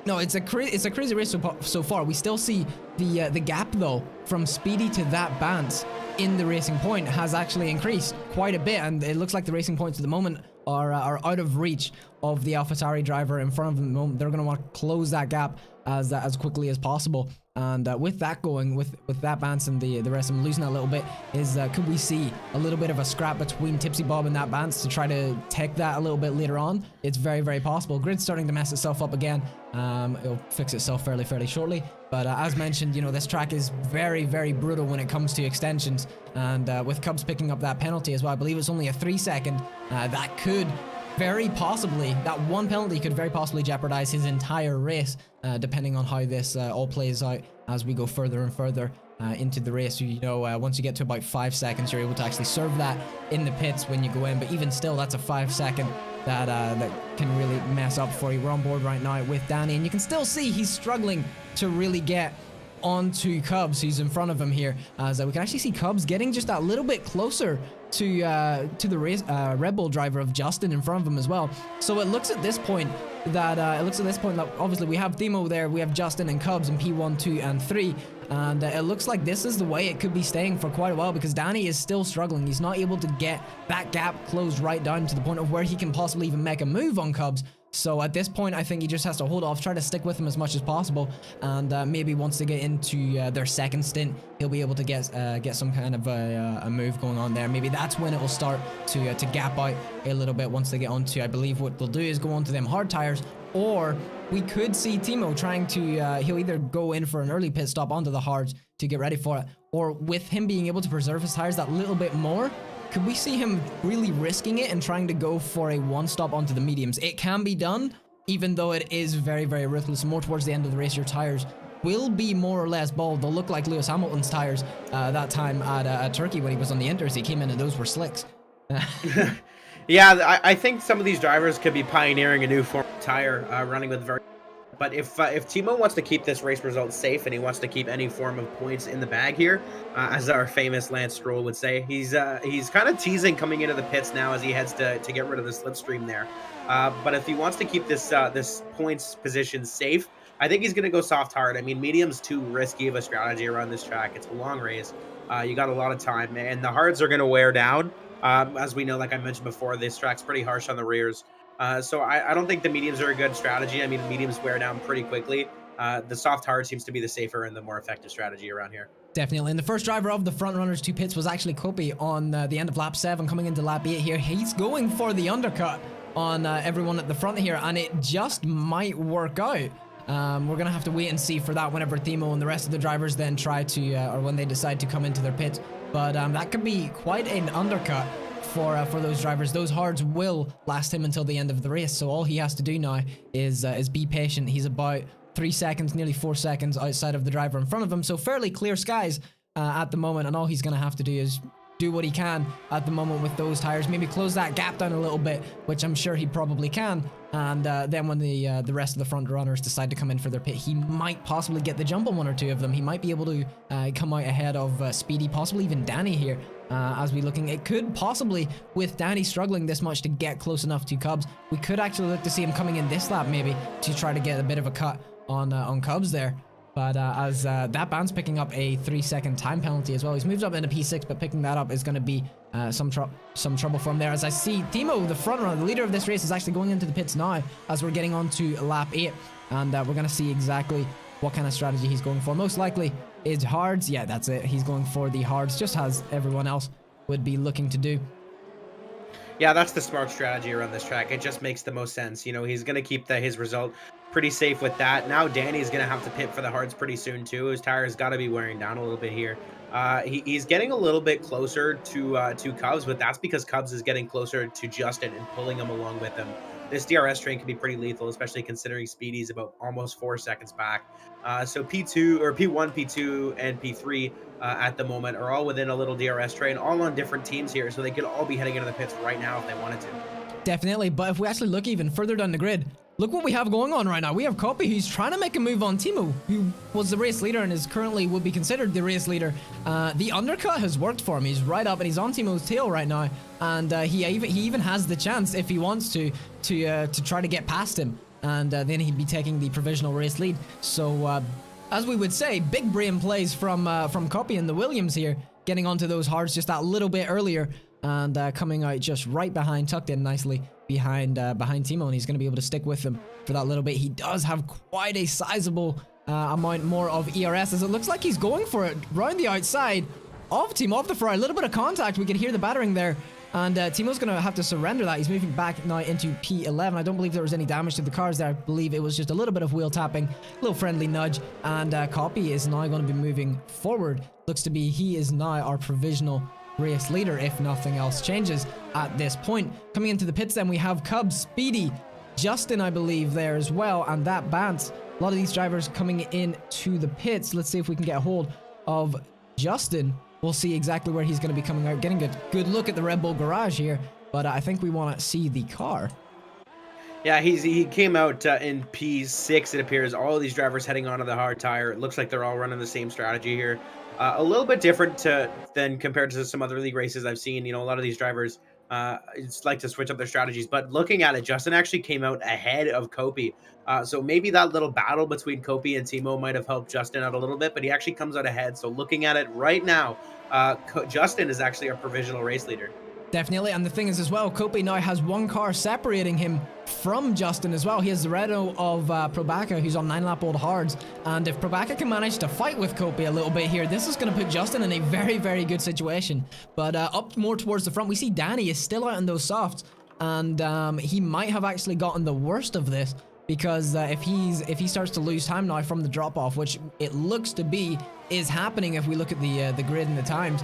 no, it's a crazy race so far. We still see the gap though from Speedy to that Bance in the Racing Point has actually increased quite a bit, and it looks like the Racing Points at the moment are out of reach of the AlphaTauri driver in front of them at the moment. They're going to want to close that gap as quickly as possible. And with that going, with that Bance and the rest of them losing a little bit, is could we see a little bit of a scrap between Tipsy Bob and that Bance to try to take that a little bit later on? It's very, very possible. Grid's starting to mess itself up again. It'll fix itself fairly shortly. But as mentioned, you know, this track is very, very brutal when it comes to extensions. And with Cubs picking up that penalty as well, I believe it's only a 3-second. That could very possibly, that one penalty could very possibly jeopardize his entire race, depending on how this all plays out as we go further and further into the race. You know, once you get to about 5 seconds, you're able to actually serve that in the pits when you go in, but even still, that's a 5-second that can really mess up for you. We're on board right now with Danny, and you can still see he's struggling to really get onto Cubs. He's in front of him here, as we can actually see Cubs getting just that little bit closer to the race, Red Bull driver of Justin in front of him as well. So it looks at this point that obviously we have Timo there, we have Justin and Cubs in P1, 2, and 3, and it looks like this is the way it could be staying for quite a while, because Danny is still struggling. He's not able to get that gap closed right down to the point of where he can possibly even make a move on Cubs. So at this point, I think he just has to hold off, try to stick with him as much as possible, and maybe once they get into their second stint, he'll be able to get some kind of a move going on there. Maybe that's when it will start to gap out a little bit once they get onto, I believe what they'll do is go onto them hard tires, or we could see Timo trying to, he'll either go in for an early pit stop onto the hards to get ready for it, or with him being able to preserve his tires that little bit more, could we see him really risking it and trying to go for a one-stop onto the mediums? It can be done, even though it is very, very ruthless. More towards the end of the race, your tires will be more or less bald. They'll look like Lewis Hamilton's tires that time at Turkey when he was on the Inters. He came in and those were slicks. Yeah, I think some of these drivers could be pioneering a new form of tire, running with very... But if Timo wants to keep this race result safe and he wants to keep any form of points in the bag here, as our famous Lance Stroll would say, he's kind of teasing coming into the pits now as he heads to get rid of the slipstream there. But if he wants to keep this points position safe, I think he's going to go soft hard. I mean, medium's too risky of a strategy around this track. It's a long race. You got a lot of time, and the hards are going to wear down. As we know, like I mentioned before, this track's pretty harsh on the rears. So I don't think the mediums are a good strategy. I mean, mediums wear down pretty quickly. The soft hard seems to be the safer and the more effective strategy around here. Definitely. And the first driver of the front runners to pits was actually Kopi on the end of lap 7, coming into lap 8 here. He's going for the undercut on everyone at the front here, and it just might work out. We're gonna have to wait and see for that whenever Timo and the rest of the drivers then try to, or when they decide to come into their pit. But that could be quite an undercut for those drivers. Those hards will last him until the end of the race, so all he has to do now is be patient. He's about 3 seconds, nearly 4 seconds outside of the driver in front of him, so fairly clear skies at the moment, and all he's gonna have to do is do what he can at the moment with those tires, maybe close that gap down a little bit, which I'm sure he probably can, and then when the rest of the front runners decide to come in for their pit, he might possibly get the jump on one or two of them. He might be able to come out ahead of Speedy, possibly even Danny here, as we looking. It could possibly, with Danny struggling this much to get close enough to Cubs, we could actually look to see him coming in this lap maybe to try to get a bit of a cut on Cubs there. But as that band's picking up a 3-second time penalty as well. He's moved up into P6, but picking that up is going to be some trouble for him there. As I see Timo, the front runner, the leader of this race, is actually going into the pits now as we're getting on to lap 8. And we're going to see exactly what kind of strategy he's going for. Most likely is hards. Yeah, that's it. He's going for the hards, just as everyone else would be looking to do. Yeah, that's the smart strategy around this track. It just makes the most sense. You know, he's going to keep his result pretty safe with that. Now Danny's going to have to pit for the hards pretty soon too. His tires got to be wearing down a little bit here. He's getting a little bit closer to Cubs, but that's because Cubs is getting closer to Justin and pulling him along with him. This DRS train can be pretty lethal, especially considering Speedy's about almost 4 seconds back. So P2 or P1, P2, and P3 at the moment are all within a little DRS train, all on different teams here, so they could all be heading into the pits right now if they wanted to. Definitely, but if we actually look even further down the grid, look what we have going on right now. We have Copy, who's trying to make a move on Timo, who was the race leader and is currently would be considered the race leader. The undercut has worked for him. He's right up and he's on Timo's tail right now, and he even has the chance, if he wants to try to get past him, and then he'd be taking the provisional race lead. So as we would say, big brain plays from Copy and the Williams here, getting onto those hards just that little bit earlier, and coming out just right behind, tucked in nicely behind Timo, and he's going to be able to stick with them for that little bit. He does have quite a sizable amount more of ERS, as it looks like he's going for it round the outside of Timo, off the fry. A little bit of contact, we can hear the battering there, and Timo's going to have to surrender that. He's moving back now into P11. I don't believe there was any damage to the cars there. I believe it was just a little bit of wheel tapping, a little friendly nudge, and Copy is now going to be moving forward. Looks to be he is now our provisional race leader if nothing else changes at this point. Coming into the pits then we have Cubs, Speedy, Justin I believe there as well, and that Bance. A lot of these drivers coming in to the pits. Let's see if we can get a hold of Justin. We'll see exactly where he's going to be coming out. Getting a good look at the Red Bull garage here, but I think we want to see the car. Yeah, he came out in P6, it appears. All of these drivers heading onto the hard tire. It looks like they're all running the same strategy here. A little bit different than compared to some other league races I've seen. You know, a lot of these drivers just like to switch up their strategies. But looking at it, Justin actually came out ahead of Copy. So maybe that little battle between Copy and Timo might have helped Justin out a little bit, but he actually comes out ahead. So looking at it right now, Justin is actually our provisional race leader. Definitely, and the thing is as well, Copy now has one car separating him from Justin as well. He has the Renault of Probaka, who's on 9-lap-old hards, and if Probaka can manage to fight with Copy a little bit here, this is going to put Justin in a very, very good situation. But up more towards the front, we see Danny is still out on those softs, and he might have actually gotten the worst of this, because if he starts to lose time now from the drop-off, which it looks to be is happening if we look at the grid and the times,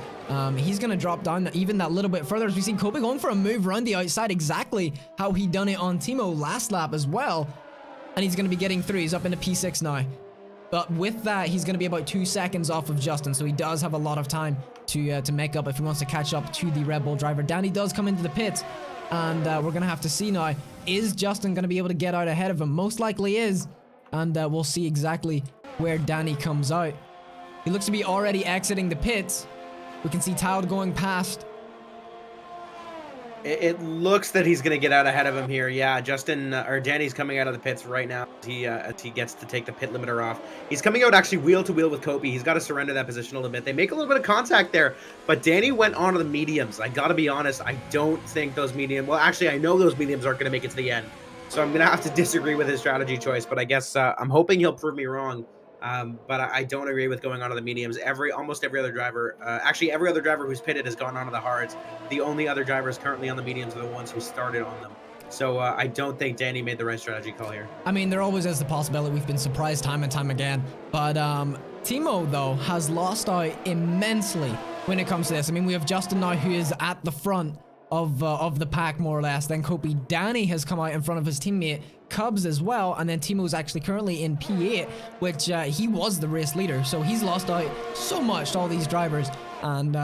he's going to drop down even that little bit further, as we see Copy going for a move around the outside, exactly how he done it on Timo last lap as well, and he's going to be getting through. He's up into P6 now, but with that he's going to be about 2 seconds off of Justin, so he does have a lot of time to make up if he wants to catch up to the Red Bull driver. Danny does come into the pits, and we're going to have to see now, is Justin going to be able to get out ahead of him? Most likely is, and we'll see exactly where Danny comes out. He looks to be already exiting the pits. We can see Taud going past. It looks that he's going to get out ahead of him here. Yeah, Danny's coming out of the pits right now. He gets to take the pit limiter off. He's coming out actually wheel to wheel with Copy. He's got to surrender that position a little bit. They make a little bit of contact there, but Danny went onto the mediums. I got to be honest, I don't think those mediums... Well, actually, I know those mediums aren't going to make it to the end, so I'm going to have to disagree with his strategy choice, but I guess I'm hoping he'll prove me wrong. But I don't agree with going onto the mediums. Almost every other driver, actually every other driver who's pitted has gone onto the hards. The only other drivers currently on the mediums are the ones who started on them. So I don't think Danny made the right strategy call here. I mean, there always is the possibility. We've been surprised time and time again. But Timo, though, has lost out immensely when it comes to this. I mean, we have Justin now, who is at the front of the pack, more or less. Then Kobe Danny has come out in front of his teammate Cubs as well, and then Timo's actually currently in P8, which he was the race leader, so he's lost out so much to all these drivers. And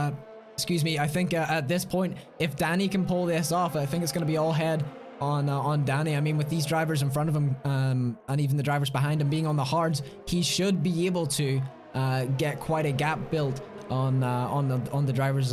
excuse me, I think at this point, if Danny can pull this off, I think it's going to be all head on Danny. I mean, with these drivers in front of him and even the drivers behind him being on the hards, he should be able to get quite a gap built on the drivers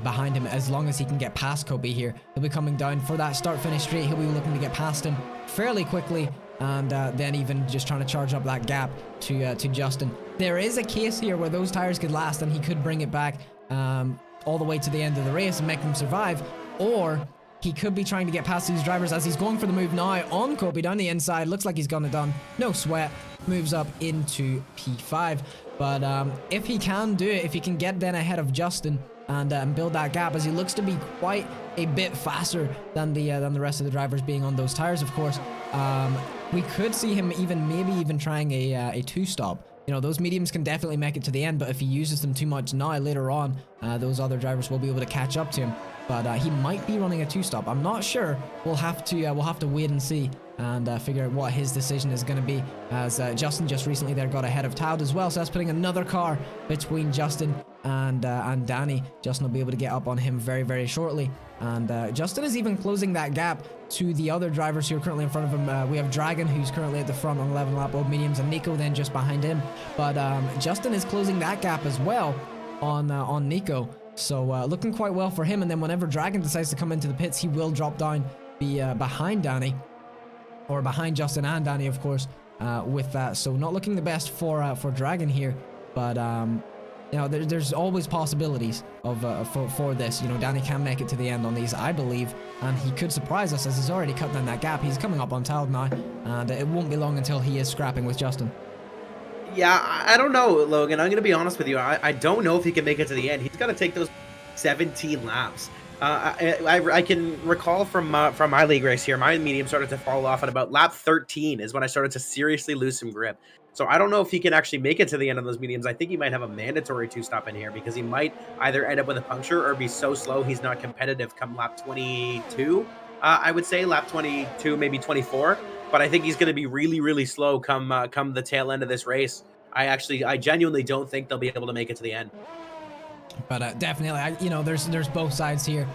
behind him, as long as he can get past Kobe here. He'll be coming down for that start-finish straight. He'll be looking to get past him fairly quickly, and then even just trying to charge up that gap to Justin. There is a case here where those tires could last, and he could bring it back all the way to the end of the race and make them survive, or he could be trying to get past these drivers as he's going for the move now on Kobe down the inside. Looks like he's gonna done. No sweat. Moves up into P5. But if he can do it, if he can get then ahead of Justin and build that gap, as he looks to be quite a bit faster than the rest of the drivers being on those tires, of course, we could see him maybe even trying a two-stop. You know, those mediums can definitely make it to the end, but if he uses them too much now, later on, those other drivers will be able to catch up to him. But he might be running a two-stop. I'm not sure. We'll have to wait and see and figure out what his decision is going to be. As Justin just recently there got ahead of Toud as well, so that's putting another car between Justin and Danny. Justin will be able to get up on him very, very shortly. And Justin is even closing that gap to the other drivers who are currently in front of him. We have Dragon, who's currently at the front on 11 lap old mediums, and Nico then just behind him. But Justin is closing that gap as well on Nico. So looking quite well for him. And then whenever Dragon decides to come into the pits, he will drop down behind Danny, or behind Justin and Danny, of course, with that. So not looking the best for Dragon here, but you know, there's always possibilities of for this. You know, Danny can make it to the end on these, I believe, and he could surprise us as he's already cut down that gap. He's coming up on Toud now, and it won't be long until he is scrapping with Justin. Yeah, I don't know, Logan. I'm going to be honest with you. I don't know if he can make it to the end. He's got to take those 17 laps. I can recall from my league race here, my medium started to fall off at about lap 13 is when I started to seriously lose some grip. So I don't know if he can actually make it to the end of those mediums. I think he might have a mandatory two-stop in here, because he might either end up with a puncture or be so slow he's not competitive come lap 22. I would say lap 22, maybe 24. But I think he's going to be really, really slow come the tail end of this race. I genuinely don't think they'll be able to make it to the end. But definitely, you know, there's both sides here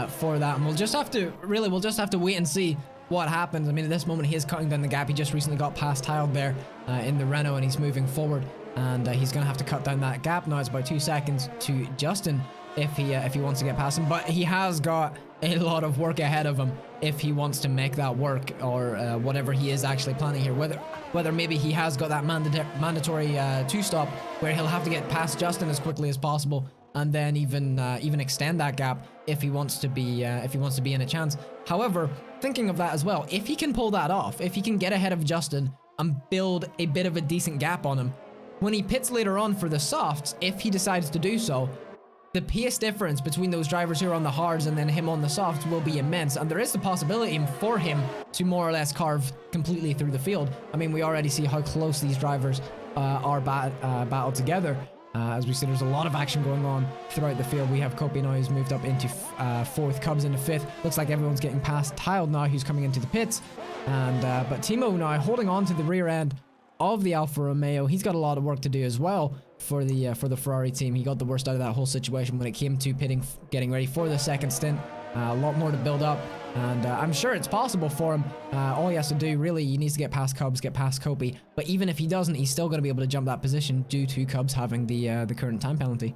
for that, and we'll just have to wait and see what happens. I mean, at this moment, he is cutting down the gap. He just recently got past Toud there in the Renault, and he's moving forward, and he's going to have to cut down that gap now. It's about 2 seconds to Justin if he wants to get past him, but he has got a lot of work ahead of him if he wants to make that work, or whatever he is actually planning here. Whether maybe he has got that mandatory two-stop where he'll have to get past Justin as quickly as possible, and then even extend that gap if he wants to be in a chance. However, thinking of that as well, if he can pull that off, if he can get ahead of Justin and build a bit of a decent gap on him, when he pits later on for the softs, if he decides to do so, the pace difference between those drivers who are on the hards and then him on the softs will be immense, and there is the possibility for him to more or less carve completely through the field. I mean, we already see how close these drivers are battled together. As we see, there's a lot of action going on throughout the field. We have Kopi now, who's moved up into 4th, Cubs into 5th. Looks like everyone's getting past Toud now, who's coming into the pits. And but Timo now holding on to the rear end of the Alfa Romeo. He's got a lot of work to do as well for the Ferrari team. He got the worst out of that whole situation when it came to pitting, getting ready for the second stint. A lot more to build up, and I'm sure it's possible for him. All he has to do, really, he needs to get past Cubs, get past Kopi. But even if he doesn't, he's still going to be able to jump that position due to Cubs having the current time penalty.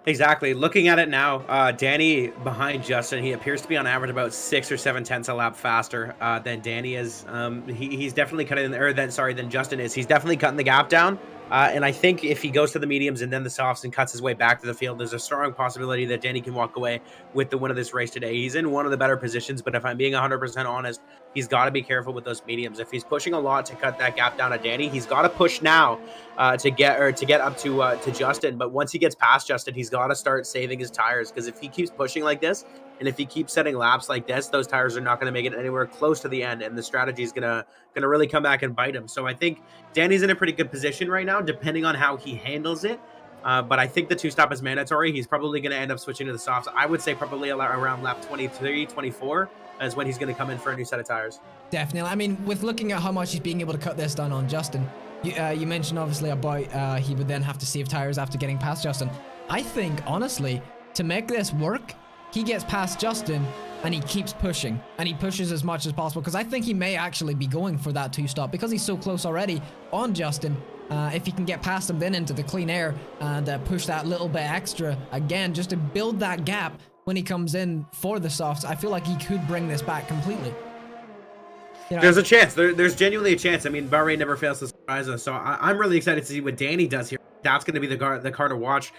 Exactly. Looking at it now, Danny behind Justin, he appears to be on average about 6 or 7 tenths a lap faster than Danny is. He's definitely cutting, than Justin is. He's definitely cutting the gap down. And I think if he goes to the mediums and then the softs and cuts his way back to the field, there's a strong possibility that Danny can walk away with the win of this race today. He's in one of the better positions, but if I'm being 100% honest, he's got to be careful with those mediums. If he's pushing a lot to cut that gap down to Danny, he's got to push now to get up to Justin. But once he gets past Justin, he's got to start saving his tires, because if he keeps pushing like this, and if he keeps setting laps like this, those tires are not going to make it anywhere close to the end, and the strategy is gonna really come back and bite him. So I think Danny's in a pretty good position right now, depending on how he handles it. But I think the 2-stop is mandatory. He's probably going to end up switching to the softs. I would say probably around lap 23, 24 is when he's going to come in for a new set of tires. Definitely. I mean, with looking at how much he's being able to cut this down on Justin, you mentioned obviously about he would then have to save tires after getting past Justin. I think, honestly, to make this work, he gets past Justin and he keeps pushing, and he pushes as much as possible, because I think he may actually be going for that 2-stop because he's so close already on Justin. If he can get past him then into the clean air and push that little bit extra again, just to build that gap when he comes in for the softs, I feel like he could bring this back completely. You know, there's a chance. There's genuinely a chance. I mean, Bahrain never fails to surprise us, so I'm really excited to see what Danny does here. That's going to be the car to watch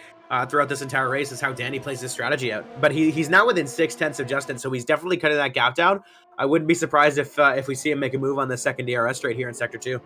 throughout this entire race, is how Danny plays his strategy out. But he's now within 0.6 of Justin, so he's definitely cutting that gap down. I wouldn't be surprised if we see him make a move on the second DRS straight here in Sector 2.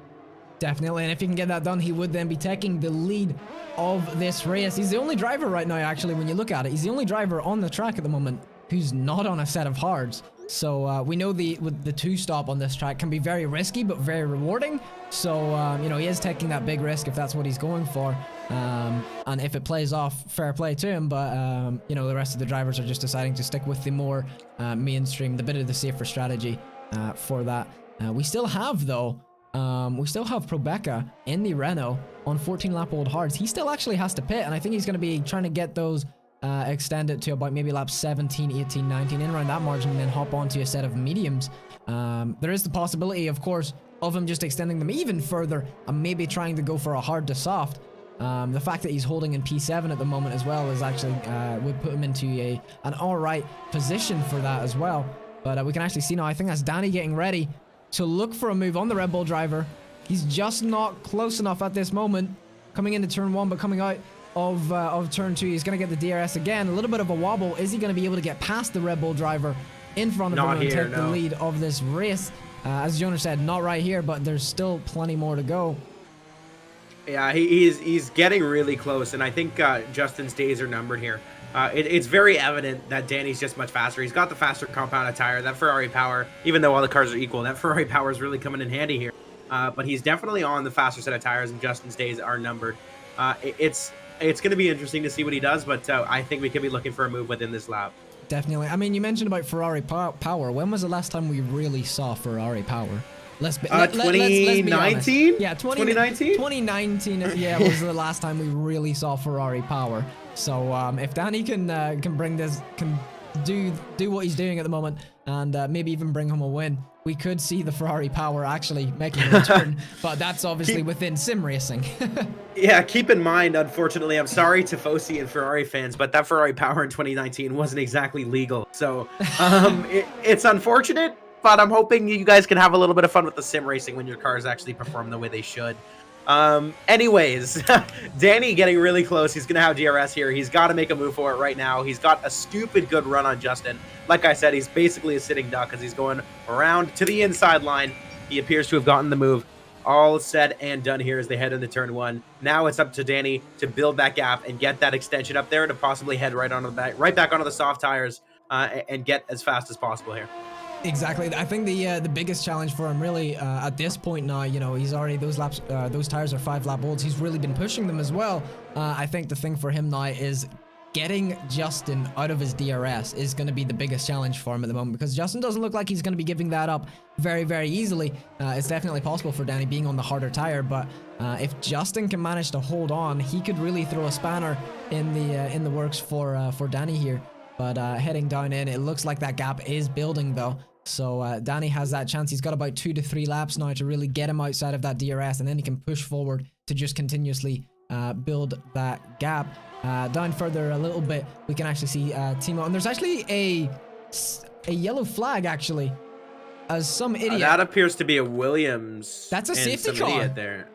Definitely, and if he can get that done, he would then be taking the lead of this race. He's the only driver right now, actually, when you look at it. He's the only driver on the track at the moment who's not on a set of hards. So we know the 2-stop on this track can be very risky, but very rewarding. So, you know, he is taking that big risk if that's what he's going for. And if it plays off, fair play to him. But, you know, the rest of the drivers are just deciding to stick with the more mainstream, the bit of the safer strategy for that. We still have, though, Probeka in the Renault on 14-lap-old hards. He still actually has to pit, and I think he's going to be trying to get those extended to about maybe lap 17, 18, 19, in around that margin, and then hop onto a set of mediums. There is the possibility, of course, of him just extending them even further and maybe trying to go for a hard to soft. The fact that he's holding in P7 at the moment as well is actually would put him into an alright position for that as well. But we can actually see now, I think that's Danny getting ready to look for a move on the Red Bull driver. He's just not close enough at this moment. Coming into turn 1, but coming out of turn 2, he's going to get the DRS again. A little bit of a wobble. Is he going to be able to get past the Red Bull driver in front of him and take the lead of this race? As Jonas said, not right here, but there's still plenty more to go. Yeah, he's getting really close, and I think Justin's days are numbered here. It's very evident that Danny's just much faster. He's got the faster compounded tire. That Ferrari power, even though all the cars are equal, that Ferrari power is really coming in handy here. But he's definitely on the faster set of tires, and Justin's days are numbered. It's going to be interesting to see what he does, but I think we could be looking for a move within this lap. Definitely. I mean, you mentioned about Ferrari power. When was the last time we really saw Ferrari power? 2019? Yeah, 2019? 2019, yeah, was the last time we really saw Ferrari power. So if Danny can bring this, can do what he's doing at the moment, and maybe even bring home a win, we could see the Ferrari power actually making a return. But that's obviously within sim racing. Yeah, keep in mind, unfortunately, I'm sorry Tifosi and Ferrari fans, but that Ferrari power in 2019 wasn't exactly legal. So it's unfortunate, but I'm hoping you guys can have a little bit of fun with the sim racing when your cars actually perform the way they should. Anyways, Danny getting really close. He's going to have DRS here. He's got to make a move for it right now. He's got a stupid good run on Justin. Like I said, he's basically a sitting duck as he's going around to the inside line. He appears to have gotten the move. All said and done here as they head into turn 1. Now it's up to Danny to build that gap and get that extension up there to possibly head right back onto the soft tires and get as fast as possible here. Exactly. I think the biggest challenge for him really at this point now, you know, he's already those tires are 5-lap olds. He's really been pushing them as well. I think the thing for him now is getting Justin out of his DRS is going to be the biggest challenge for him at the moment, because Justin doesn't look like he's going to be giving that up very, very easily. It's definitely possible for Danny being on the harder tire, but if Justin can manage to hold on, he could really throw a spanner in the works for Danny here. But heading down in, it looks like that gap is building though. So Danny has that chance. He's got about 2 to 3 laps now to really get him outside of that DRS, and then he can push forward to just continuously build that gap. Down further a little bit, we can actually see Timo, and there's actually a yellow flag actually, as some idiot. That appears to be a Williams. That's a safety car there.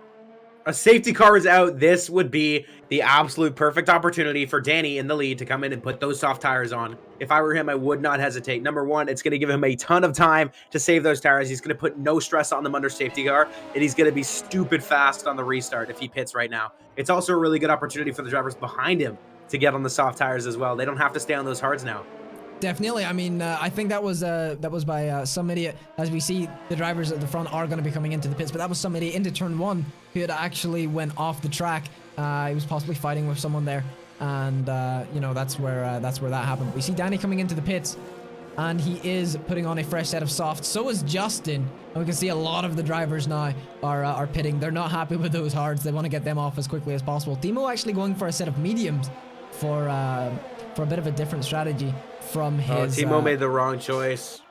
A safety car is out. This would be the absolute perfect opportunity for Danny in the lead to come in and put those soft tires on. If I were him, I would not hesitate. Number one, it's going to give him a ton of time to save those tires. He's going to put no stress on them under safety car, and he's going to be stupid fast on the restart if he pits right now. It's also a really good opportunity for the drivers behind him to get on the soft tires as well. They don't have to stay on those hards now. Definitely. I mean, I think that was by some idiot. As we see, the drivers at the front are going to be coming into the pits, but that was some idiot into turn 1 who had actually went off the track. He was possibly fighting with someone there, and you know, that's where that happened. We see Danny coming into the pits, and he is putting on a fresh set of softs. So is Justin, and we can see a lot of the drivers now are pitting. They're not happy with those hards. They want to get them off as quickly as possible. Timo actually going for a set of mediums for a bit of a different strategy from his... Timo made the wrong choice.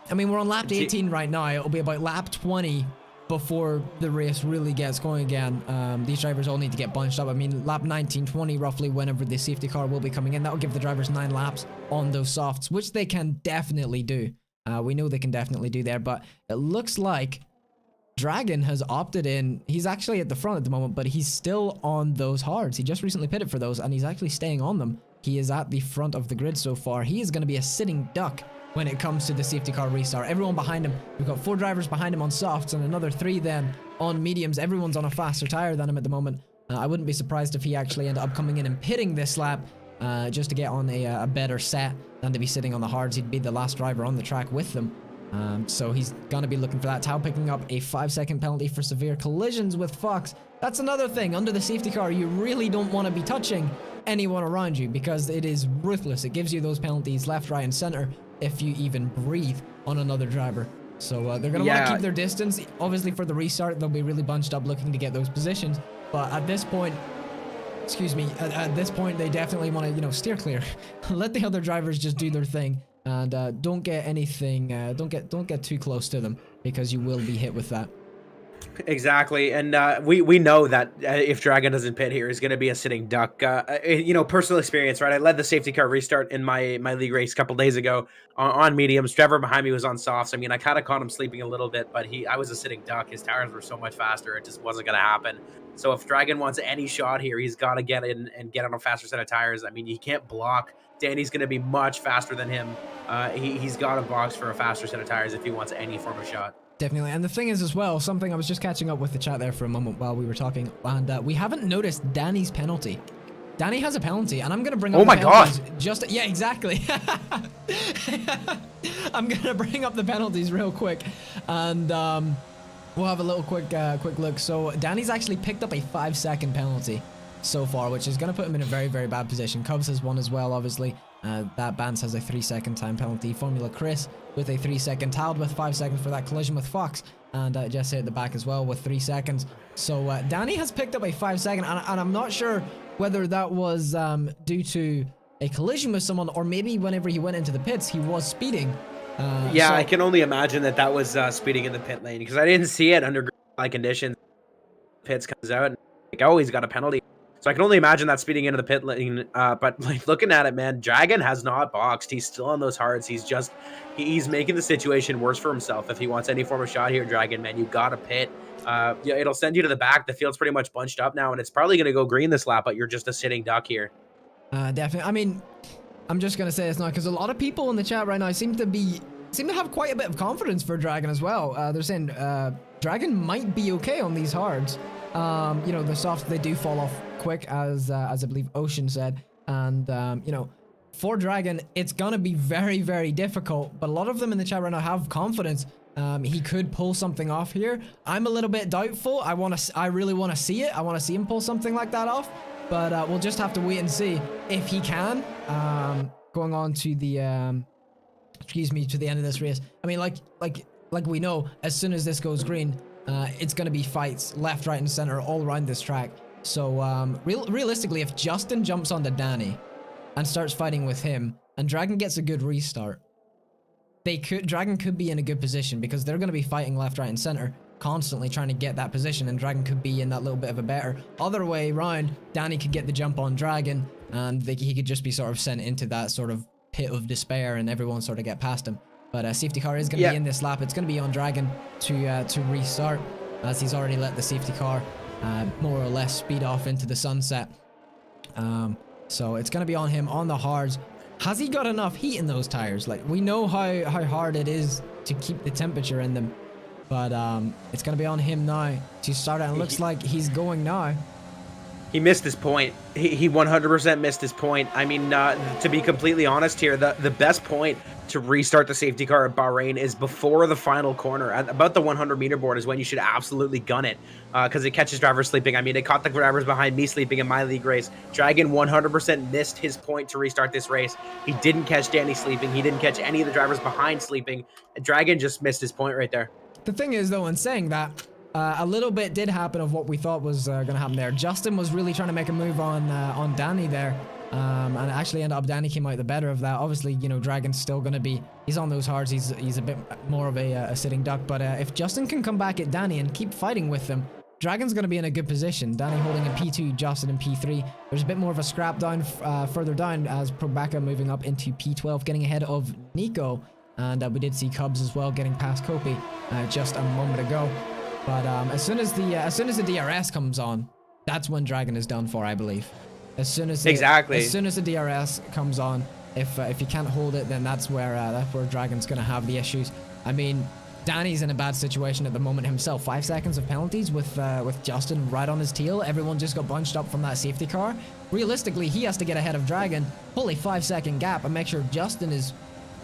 I mean, we're on lap 18 right now. It'll be about lap 20 before the race really gets going again. These drivers all need to get bunched up. I mean, lap 19, 20, roughly, whenever the safety car will be coming in. That will give the drivers 9 laps on those softs, which they can definitely do. We know they can definitely do there, but it looks like Dragon has opted in. He's actually at the front at the moment, but he's still on those hards. He just recently pitted for those, and he's actually staying on them. He is at the front of the grid so far. He is going to be a sitting duck when it comes to the safety car restart. Everyone behind him, we've got 4 drivers behind him on softs and another 3 then on mediums. Everyone's on a faster tire than him at the moment. I wouldn't be surprised if he actually ended up coming in and pitting this lap just to get on a better set than to be sitting on the hards. He'd be the last driver on the track with them. So he's going to be looking for that. Tao picking up a 5-second penalty for severe collisions with Fox. That's another thing. Under the safety car, you really don't want to be touching anyone around you because it is ruthless. It gives you those penalties left, right, and center if you even breathe on another driver. So they're going to want to keep their distance. Obviously, for the restart, they'll be really bunched up looking to get those positions. But at this point, at this point, they definitely want to, you know, steer clear. Let the other drivers just do their thing. And don't get anything, don't get too close to them because you will be hit with that. Exactly, and we know that if Dragon doesn't pit here, he's going to be a sitting duck. You know, personal experience, right? I led the safety car restart in my league race a couple days ago on mediums. Trevor behind me was on softs. I mean, I kind of caught him sleeping a little bit, but I was a sitting duck. His tires were so much faster, it just wasn't going to happen. So if Dragon wants any shot here, he's got to get in and get on a faster set of tires. I mean, he can't block. Danny's going to be much faster than him. He's got a box for a faster set of tires if he wants any form of shot. Definitely. And the thing is as well, something I was just catching up with the chat there for a moment while we were talking, and we haven't noticed Danny's penalty. Danny has a penalty, and I'm going to bring up the penalties. God. Yeah, exactly. I'm going to bring up the penalties real quick, and we'll have a little quick look. So Danny's actually picked up a 5-second penalty so far, which is going to put him in a very, very bad position. Cubs has one as well, obviously. That Bance has a 3-second time penalty. Formula Chris with a 3-second. Taled with 5 seconds for that collision with Fox. And Jesse at the back as well with 3 seconds. So Danny has picked up a 5-second. And I'm not sure whether that was due to a collision with someone or maybe whenever he went into the pits, he was speeding. Yeah, so I can only imagine that was speeding in the pit lane because I didn't see it under conditions. Pits comes out and like, oh, he's got a penalty. So I can only imagine that speeding into the pit lane. But like looking at it, man, Dragon has not boxed. He's still on those hards. He's making the situation worse for himself. If he wants any form of shot here, Dragon, man, you gotta pit. Yeah, it'll send you to the back. The field's pretty much bunched up now, and it's probably gonna go green this lap. But you're just a sitting duck here. Definitely. I mean, I'm just gonna say this now because a lot of people in the chat right now seem to have quite a bit of confidence for Dragon as well. They're saying Dragon might be okay on these hards. You know, the softs, they do fall off quick, as I believe Ocean said, and you know, for Dragon it's gonna be very, very difficult, but a lot of them in the chat right now have confidence. He could pull something off here. I'm a little bit doubtful. I really want to see it. I want to see him pull something like that off, but we'll just have to wait and see if he can. Going on to the to the end of this race. I mean, like we know, as soon as this goes green, it's going to be fights left, right, and center all around this track. So realistically, if Justin jumps onto Danny and starts fighting with him, and Dragon gets a good restart, Dragon could be in a good position because they're going to be fighting left, right, and center, constantly trying to get that position, and Dragon could be in that little bit of a better. Other way around, Danny could get the jump on Dragon, and he could just be sort of sent into that sort of pit of despair, and everyone sort of get past him. But safety car is going to be in this lap. It's going to be on Dragon to restart, as he's already let the safety car more or less speed off into the sunset. So it's going to be on him on the hards. Has he got enough heat in those tires? Like, we know how hard it is to keep the temperature in them, but it's going to be on him now to start out. It looks like he's going now. He missed his point. He 100% missed his point. I mean, to be completely honest here, the best point to restart the safety car at Bahrain is before the final corner. At about the 100-meter board is when you should absolutely gun it, because it catches drivers sleeping. I mean, it caught the drivers behind me sleeping in my league race. Dragon 100% missed his point to restart this race. He didn't catch Danny sleeping. He didn't catch any of the drivers behind sleeping. Dragon just missed his point right there. The thing is, though, in saying that, a little bit did happen of what we thought was going to happen there. Justin was really trying to make a move on Danny there, and it actually ended up Danny came out the better of that. Obviously, you know, Dragon's still going to be, he's on those hards, he's a bit more of a sitting duck, but if Justin can come back at Danny and keep fighting with them, Dragon's going to be in a good position. Danny holding in P2, Justin in P3. There's a bit more of a scrap down further down as Probeka moving up into P12, getting ahead of Nico, and we did see Cubs as well getting past Kopi just a moment ago. But as soon as the DRS comes on, that's when Dragon is done for, I believe. As soon as the DRS comes on, if you can't hold it, then that's where Dragon's gonna have the issues. I mean, Danny's in a bad situation at the moment himself. 5 seconds of penalties with Justin right on his tail. Everyone just got bunched up from that safety car. Realistically, he has to get ahead of Dragon. Holy 5-second gap, and make sure Justin is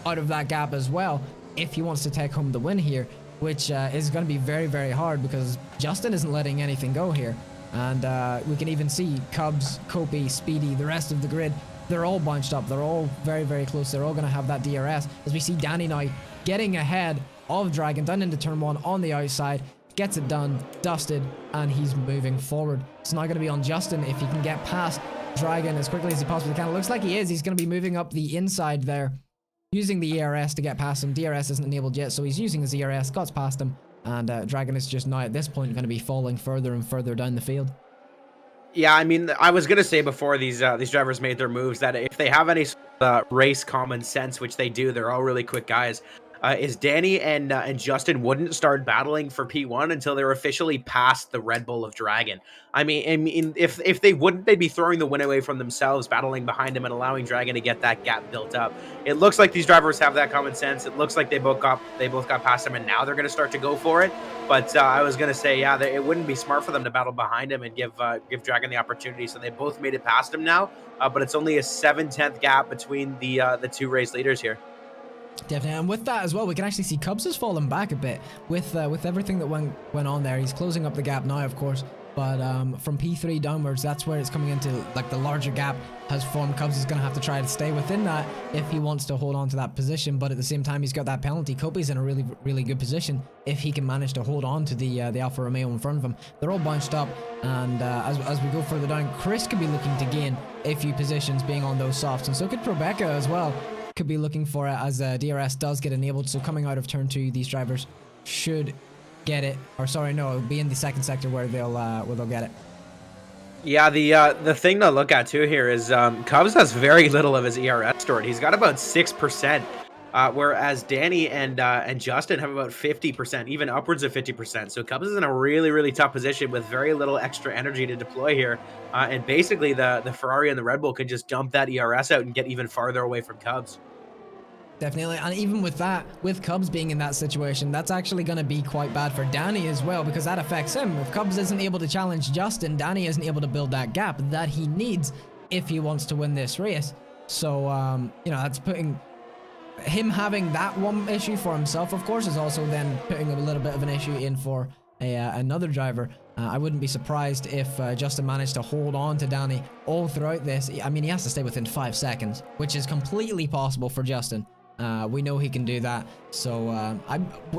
out of that gap as well if he wants to take home the win here, which is going to be very, very hard because Justin isn't letting anything go here. And we can even see Cubs, Kopi, Speedy, the rest of the grid, they're all bunched up. They're all very, very close. They're all going to have that DRS. As we see Danny now getting ahead of Dragon, down into turn 1 on the outside, gets it done, dusted, and he's moving forward. It's now going to be on Justin if he can get past Dragon as quickly as he possibly can. It looks like he is. He's going to be moving up the inside there, using the ERS to get past him. DRS isn't enabled yet, so he's using his ERS, got past him, and Dragon is just now at this point going to be falling further and further down the field. Yeah, I mean, I was gonna say before these drivers made their moves that if they have any race common sense, which they do, they're all really quick guys. Is Danny and Justin wouldn't start battling for P1 until they're officially past the Red Bull of Dragon. I mean, if they wouldn't, they'd be throwing the win away from themselves, battling behind him and allowing Dragon to get that gap built up. It looks like these drivers have that common sense. It looks like they both got past him, and now they're going to start to go for it. But I was going to say, yeah, it wouldn't be smart for them to battle behind him and give Dragon the opportunity. So they both made it past him now, but it's only a 7/10 gap between the two race leaders here. Definitely, and with that as well, we can actually see Cubs has fallen back a bit with everything that went on there. He's closing up the gap now, of course, but from P3 downwards, that's where it's coming into, like, the larger gap has formed. Cubs is going to have to try to stay within that if he wants to hold on to that position, but at the same time, he's got that penalty. Kopi's in a really, really good position if he can manage to hold on to the Alfa Romeo in front of him. They're all bunched up, and as we go further down, Chris could be looking to gain a few positions being on those softs, and so could Probeka as well. Could be looking for it as DRS does get enabled, so coming out of turn 2, these drivers should get it, or sorry, no, it'll be in the second sector where they'll get it. Yeah, the thing to look at too here is Cubs has very little of his ERS stored. He's got about 6%, whereas Danny and Justin have about 50%, even upwards of 50%. So Cubs is in a really, really tough position with very little extra energy to deploy here, and basically the Ferrari and the Red Bull can just dump that ERS out and get even farther away from Cubs. Definitely, and even with that, with Cubs being in that situation, that's actually going to be quite bad for Danny as well, because that affects him. If Cubs isn't able to challenge Justin, Danny isn't able to build that gap that he needs if he wants to win this race. So, you know, that's putting him having that one issue for himself, of course, is also then putting a little bit of an issue in for another driver. I wouldn't be surprised if Justin managed to hold on to Danny all throughout this. I mean, he has to stay within 5 seconds, which is completely possible for Justin. We know he can do that. So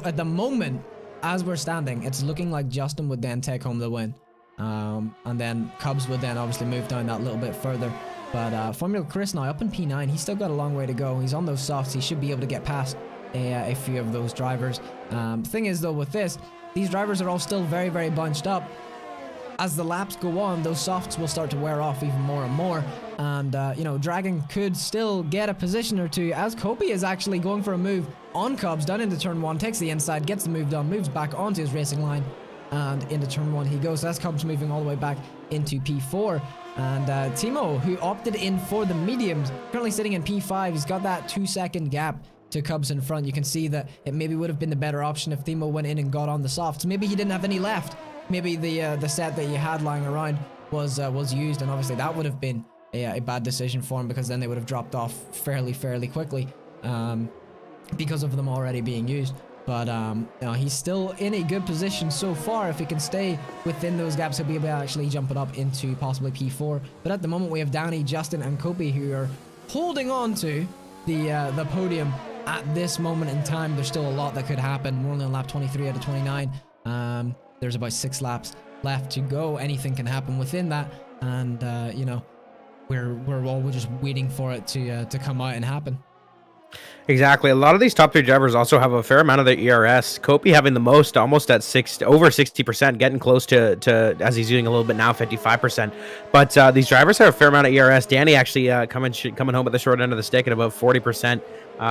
at the moment, as we're standing, it's looking like Justin would then take home the win. And then Cubs would then obviously move down that little bit further. But Formula Chris now up in P9. He's still got a long way to go. He's on those softs. He should be able to get past a few of those drivers. Thing is, though, with this, these drivers are all still very, very bunched up. As the laps go on, those softs will start to wear off even more and more. And, you know, Dragon could still get a position or two, as Kopi is actually going for a move on Cubs, down into turn 1, takes the inside, gets the move done, moves back onto his racing line, and into turn 1 he goes. That's Cubs moving all the way back into P4. And Timo, who opted in for the mediums, currently sitting in P5. He's got that 2-second gap to Cubs in front. You can see that it maybe would have been the better option if Timo went in and got on the softs. Maybe he didn't have any left. Maybe the set that he had lying around was used, and obviously that would have been a bad decision for him, because then they would have dropped off fairly quickly because of them already being used. But you know, he's still in a good position so far. If he can stay within those gaps, he'll be able to actually jump it up into possibly P4. But at the moment, we have Danny, Justin, and Kobe who are holding on to the podium at this moment in time. There's still a lot that could happen. We're only on lap 23 out of 29. There's about 6 laps left to go. Anything can happen within that, and you know, we're all just waiting for it to come out and happen. Exactly. A lot of these top 3 drivers also have a fair amount of their ERS. Kopi having the most, almost at over 60%, getting close to as he's doing a little bit now, 55%. But these drivers have a fair amount of ERS. Danny actually coming home at the short end of the stick at about 40%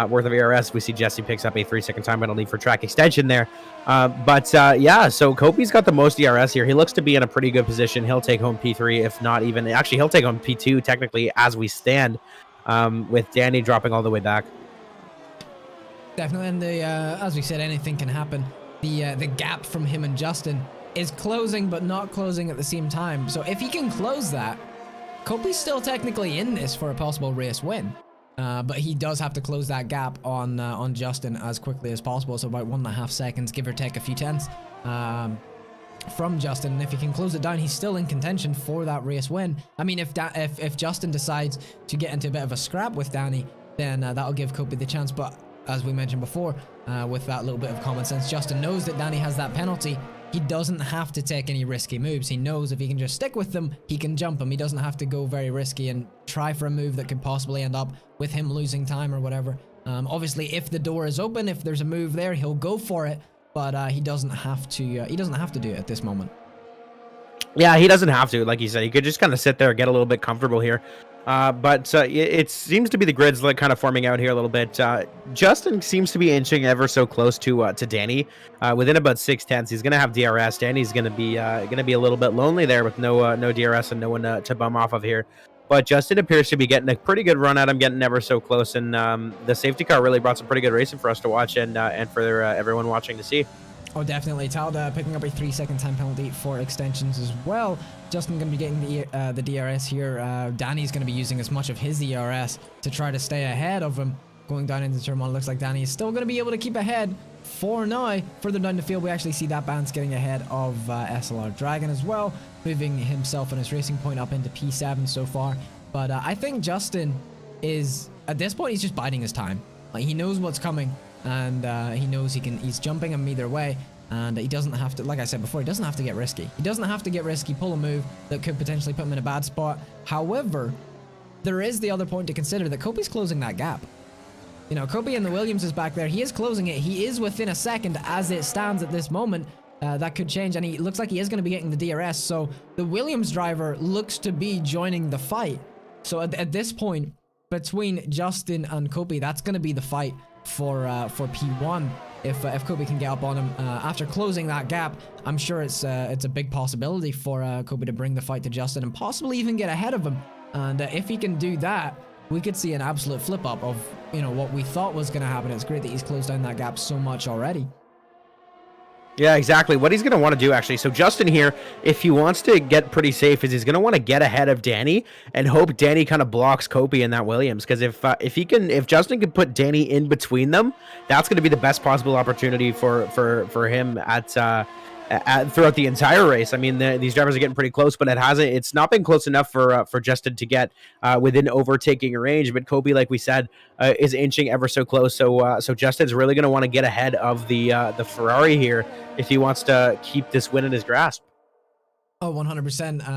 worth of ERS. We see Jesse picks up a 3-second time penalty for track extension there. Yeah, so Kopi's got the most ERS here. He looks to be in a pretty good position. He'll take home P3, if not even. Actually, he'll take home P2 technically as we stand, with Danny dropping all the way back. Definitely, and as we said, anything can happen. The gap from him and Justin is closing, but not closing at the same time. So if he can close that, Kopi's still technically in this for a possible race win. But he does have to close that gap on Justin as quickly as possible. So about 1.5 seconds, give or take a few tenths, from Justin. And if he can close it down, he's still in contention for that race win. I mean, if Justin decides to get into a bit of a scrap with Danny, then that'll give Kopi the chance. But as we mentioned before, with that little bit of common sense, Justin knows that Danny has that penalty. He doesn't have to take any risky moves. He knows if he can just stick with them, he can jump him. He doesn't have to go very risky and try for a move that could possibly end up with him losing time or whatever. Obviously, if the door is open, if there's a move there, he'll go for it. But he doesn't have to. He doesn't have to do it at this moment. Yeah, he doesn't have to. Like you said, he could just kind of sit there, get a little bit comfortable here. But it seems to be the grids like kind of forming out here a little bit. Justin seems to be inching ever so close to Danny. Within about 6 tenths, he's gonna have DRS. Danny's gonna be a little bit lonely there with no DRS and no one to bum off of here. But Justin appears to be getting a pretty good run at him, getting ever so close. And the safety car really brought some pretty good racing for us to watch and for everyone watching to see. Oh, definitely. Talda picking up a 3-second time penalty for extensions as well. Justin going to be getting the DRS here. Danny's going to be using as much of his DRS to try to stay ahead of him. Going down into turn 1, looks like Danny is still going to be able to keep ahead for now. Further down the field, we actually see that Bance getting ahead of SLR Dragon as well, moving himself and his racing point up into P7 so far. But I think Justin is, at this point, he's just biding his time. Like, he knows what's coming. And he knows he's jumping him either way, and he doesn't have to, like I said before, he doesn't have to get risky. He doesn't have to get risky, pull a move that could potentially put him in a bad spot. However, there is the other point to consider, that Kopi's closing that gap. You know, Kopi and the Williams is back there. He is closing it. He is within a second as it stands at this moment. That could change, and he looks like he is going to be getting the DRS. So the Williams driver looks to be joining the fight. So at this point, between Justin and Kopi, that's going to be the fight for P1. If Kopi can get up on him after closing that gap, I'm sure it's a big possibility for Kopi to bring the fight to Justin and possibly even get ahead of him. And if he can do that, we could see an absolute flip up of, you know, what we thought was going to happen. It's great that he's closed down that gap so much already. Yeah, exactly. What he's going to want to do, actually. So Justin here, if he wants to get pretty safe, is he's going to want to get ahead of Danny and hope Danny kind of blocks Kopi and that Williams. Because if Justin can put Danny in between them, that's going to be the best possible opportunity for him throughout the entire race. I mean, these drivers are getting pretty close, but it's not been close enough for Justin to get within overtaking range. But Kopi, like we said, is inching ever so close. So Justin's really going to want to get ahead of the Ferrari here if he wants to keep this win in his grasp. Oh, 100%.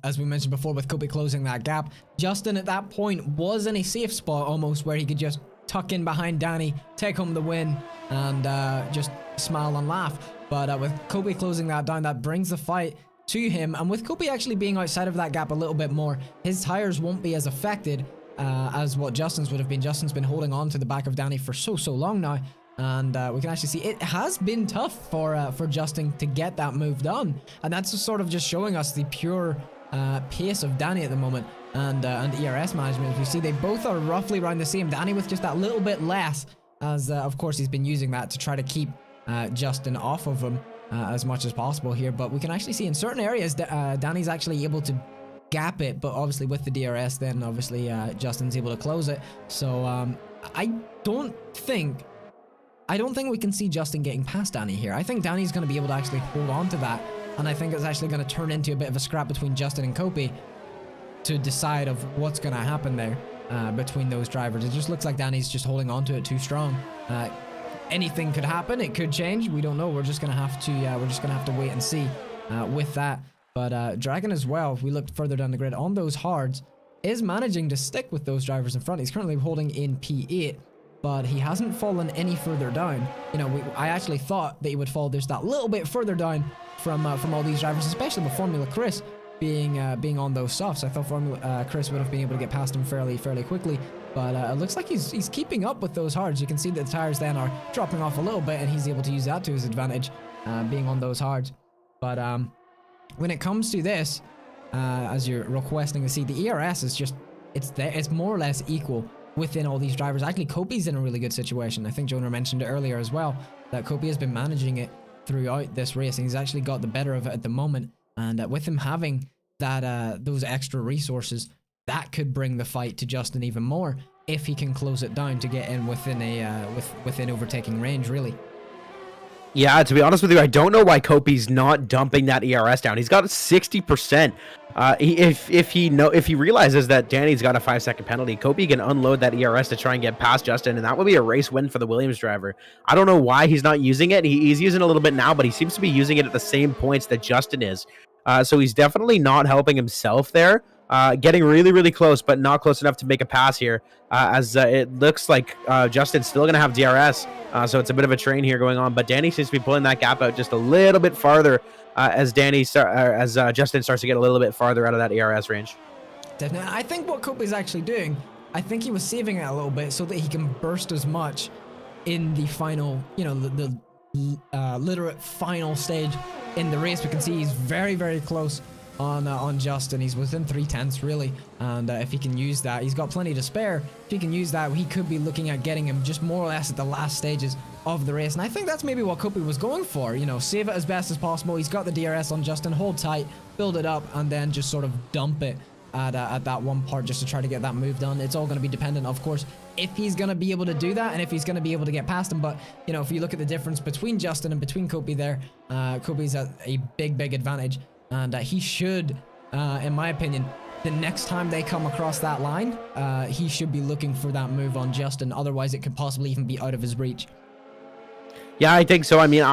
As we mentioned before, with Kopi closing that gap, Justin at that point was in a safe spot almost, where he could just tuck in behind Danny, take home the win, and just smile and laugh. But with Kopi closing that down, that brings the fight to him. And with Kopi actually being outside of that gap a little bit more, his tires won't be as affected as what Justin's would have been. Justin's been holding on to the back of Danny for so long now. And we can actually see it has been tough for Justin to get that move done. And that's just sort of just showing us the pure pace of Danny at the moment and ERS management. As we see, they both are roughly around the same. Danny with just that little bit less, as of course he's been using that to try to keep Justin off of him as much as possible here. But we can actually see in certain areas Danny's actually able to gap it, but obviously with the DRS then obviously Justin's able to close it. So I don't think we can see Justin getting past Danny here. I think Danny's going to be able to actually hold on to that, and I think it's actually going to turn into a bit of a scrap between Justin and Kopi to decide of what's going to happen there between those drivers. It just looks like Danny's just holding on to it too strong. Anything could happen. It could change. We don't know. We're just going to have to wait and see with that. But Dragon as well, if we look further down the grid on those hards, is managing to stick with those drivers in front. He's currently holding in P8, but he hasn't fallen any further down. You know, I actually thought that he would fall just that little bit further down from all these drivers, especially with Formula Chris being on those softs. I thought Formula Chris would have been able to get past him fairly quickly, but it looks like he's keeping up with those hards. You can see that the tires then are dropping off a little bit, and he's able to use that to his advantage, being on those hards. But when it comes to this, as you're requesting to see, the ERS is just, it's more or less equal within all these drivers. Actually, Kopi's in a really good situation. I think Jonah mentioned it earlier as well, that Kopi has been managing it throughout this race, and he's actually got the better of it at the moment. And with him having that those extra resources, that could bring the fight to Justin even more if he can close it down to get in within within overtaking range, really. Yeah, to be honest with you, I don't know why Kopi's not dumping that ERS down. He's got 60%. If he realizes that Danny's got a 5-second penalty, Kopi can unload that ERS to try and get past Justin, and that would be a race win for the Williams driver. I don't know why he's not using it. He's using it a little bit now, but he seems to be using it at the same points that Justin is. So he's definitely not helping himself there. Getting really close, but not close enough to make a pass here, as it looks like Justin's still going to have DRS, so it's a bit of a train here going on, but Danny seems to be pulling that gap out just a little bit farther as Justin starts to get a little bit farther out of that ERS range. Definitely. I think what Kopi's actually doing, I think he was saving it a little bit so that he can burst as much in the final, you know, the literate final stage in the race. We can see he's very close on Justin. He's within 0.3 really, and if he can use that, he's got plenty to spare. If he can use that, he could be looking at getting him just more or less at the last stages of the race, and I think that's maybe what Kopi was going for. You know, save it as best as possible. He's got the DRS on Justin, hold tight, build it up, and then just sort of dump it at that one part just to try to get that move done. It's all going to be dependent, of course, if he's going to be able to do that and if he's going to be able to get past him. But, you know, if you look at the difference between Justin and between Kopi there, Kopi's at a big advantage. And he should, in my opinion, the next time they come across that line, he should be looking for that move on Justin. Otherwise, it could possibly even be out of his reach. Yeah, I think so. I mean,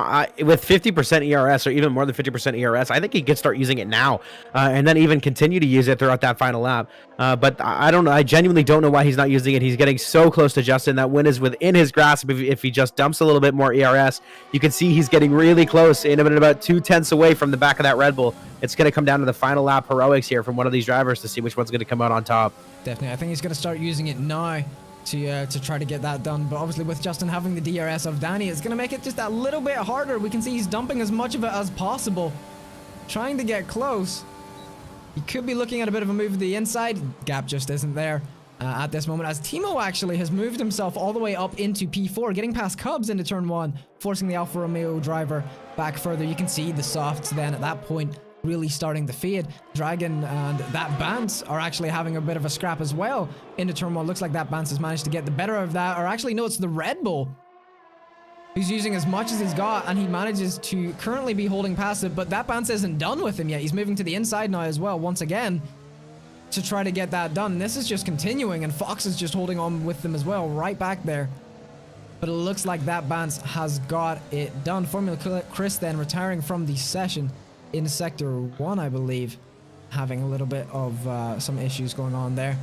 with 50% ERS or even more than 50% ERS, I think he could start using it now and then even continue to use it throughout that final lap. But I don't know. I genuinely don't know why he's not using it. He's getting so close to Justin. That win is within his grasp. If he just dumps a little bit more ERS, you can see he's getting really close, in about 0.2 away from the back of that Red Bull. It's going to come down to the final lap heroics here from one of these drivers to see which one's going to come out on top. Definitely. I think he's going to start using it now to try to get that done, but obviously with Justin having the DRS of Danny, it's going to make it just a little bit harder. We can see he's dumping as much of it as possible, trying to get close. He could be looking at a bit of a move to the inside. Gap just isn't there at this moment, as Timo actually has moved himself all the way up into P4, getting past Cubs into turn 1, forcing the Alfa Romeo driver back further. You can see the softs then at that point really starting to fade. Dragon and that Bance are actually having a bit of a scrap as well into turn 1. Looks like that Bance has managed to get the better of that, or actually no, it's the Red Bull who's using as much as he's got, and he manages to currently be holding past it, but that Bance isn't done with him yet. He's moving to the inside now as well, once again, to try to get that done. This is just continuing, and Fox is just holding on with them as well, right back there. But it looks like that Bance has got it done. Formula Chris then retiring from the session in Sector 1, I believe, having a little bit of some issues going on there.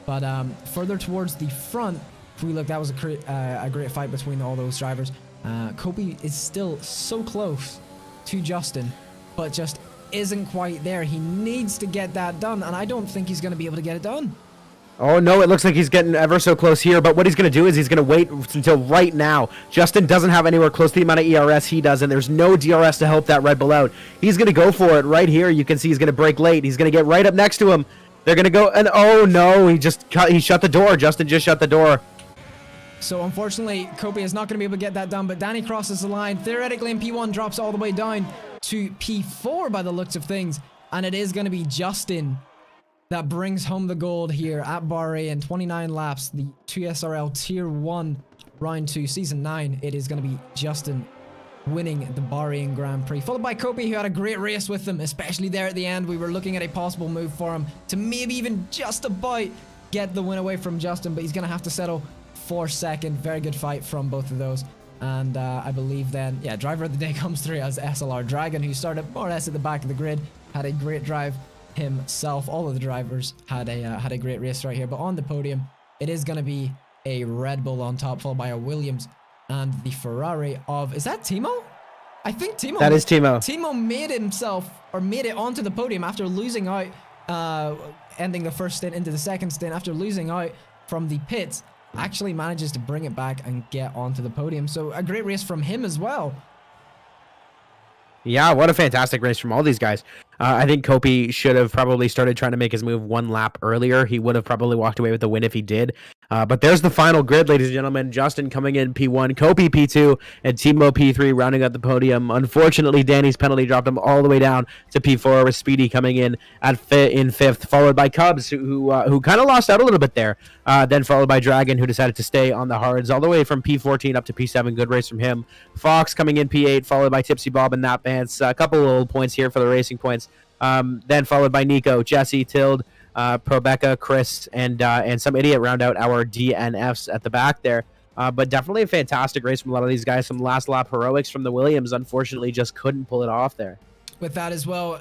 But further towards the front, if we look, that was a great fight between all those drivers. Kopi is still so close to Justin, but just isn't quite there. He needs to get that done, and I don't think he's going to be able to get it done. Oh no, it looks like he's getting ever so close here, but what he's going to do is he's going to wait until right now. Justin doesn't have anywhere close to the amount of ERS he does, and there's no DRS to help that Red Bull out. He's going to go for it right here. You can see he's going to break late. He's going to get right up next to him. They're going to go, and oh no, he shut the door. Justin just shut the door. So unfortunately, Kobe is not going to be able to get that done, but Danny crosses the line. Theoretically, in P1 drops all the way down to P4 by the looks of things, and it is going to be Justin that brings home the gold here at Bahrain. 29 laps, the 2SRL Tier 1 Round 2 Season 9. It is going to be Justin winning the Bahrain Grand Prix, followed by Kobe, who had a great race with them, especially there at the end. We were looking at a possible move for him to maybe even just about get the win away from Justin, but he's going to have to settle for second. Very good fight from both of those. And I believe then, yeah, driver of the day comes through as SLR Dragon, who started more or less at the back of the grid, had a great drive himself. All of the drivers had a great race right here, but on the podium it is going to be a Red Bull on top, followed by a Williams and the Ferrari of, is that Timo? I think Timo. That is Timo. Timo made it onto the podium after losing out, ending the first stint into the second stint after losing out from the pits. Actually manages to bring it back and get onto the podium, so a great race from him as well. Yeah, what a fantastic race from all these guys. I think Kopi should have probably started trying to make his move one lap earlier. He would have probably walked away with the win if he did. But there's the final grid, ladies and gentlemen. Justin coming in P1, Kopi P2, and Timo P3 rounding out the podium. Unfortunately, Danny's penalty dropped him all the way down to P4, with Speedy coming in in fifth, followed by Cubs, who kind of lost out a little bit there. Then followed by Dragon, who decided to stay on the hards all the way from P14 up to P7. Good race from him. Fox coming in P8, followed by Tipsy Bob and That Bance. A couple of little points here for the racing points. Then followed by Nico, Jesse, Tild, Probecca, Chris, and some idiot round out our DNFs at the back there. But definitely a fantastic race from a lot of these guys. Some last lap heroics from the Williams. Unfortunately, just couldn't pull it off there. With that as well,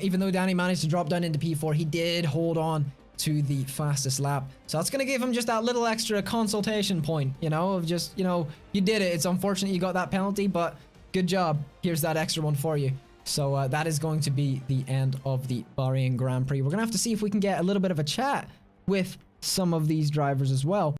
even though Danny managed to drop down into P4, he did hold on to the fastest lap. So that's going to give him just that little extra consultation point, you know, of just, you know, you did it. It's unfortunate you got that penalty, but good job. Here's that extra one for you. So that is going to be the end of the Bahrain Grand Prix. We're going to have to see if we can get a little bit of a chat with some of these drivers as well.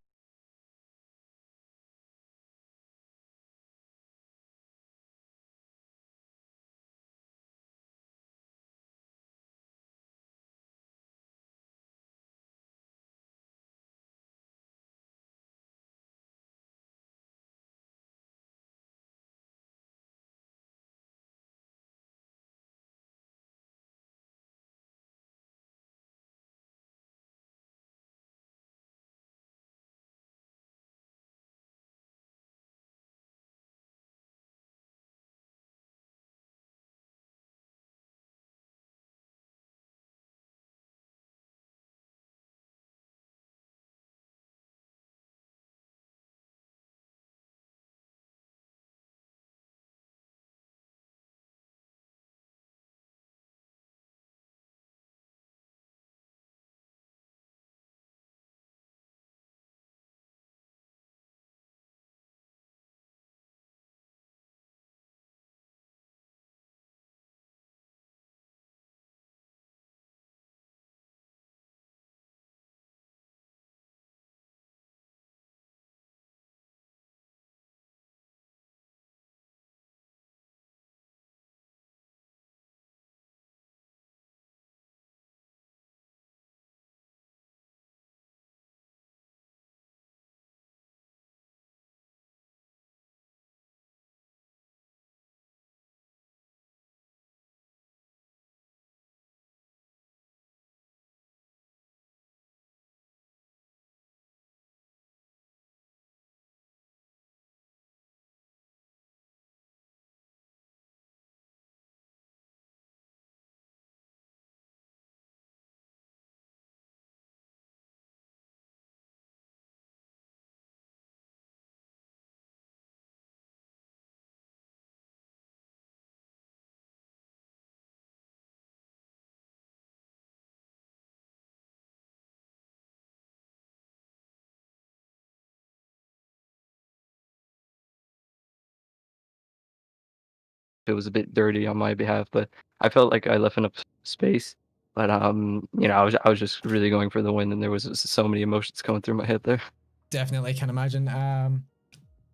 It was a bit dirty on my behalf, but I felt like I left enough space But you know, I was just really going for the win, and there was just so many emotions going through my head there. Definitely can imagine.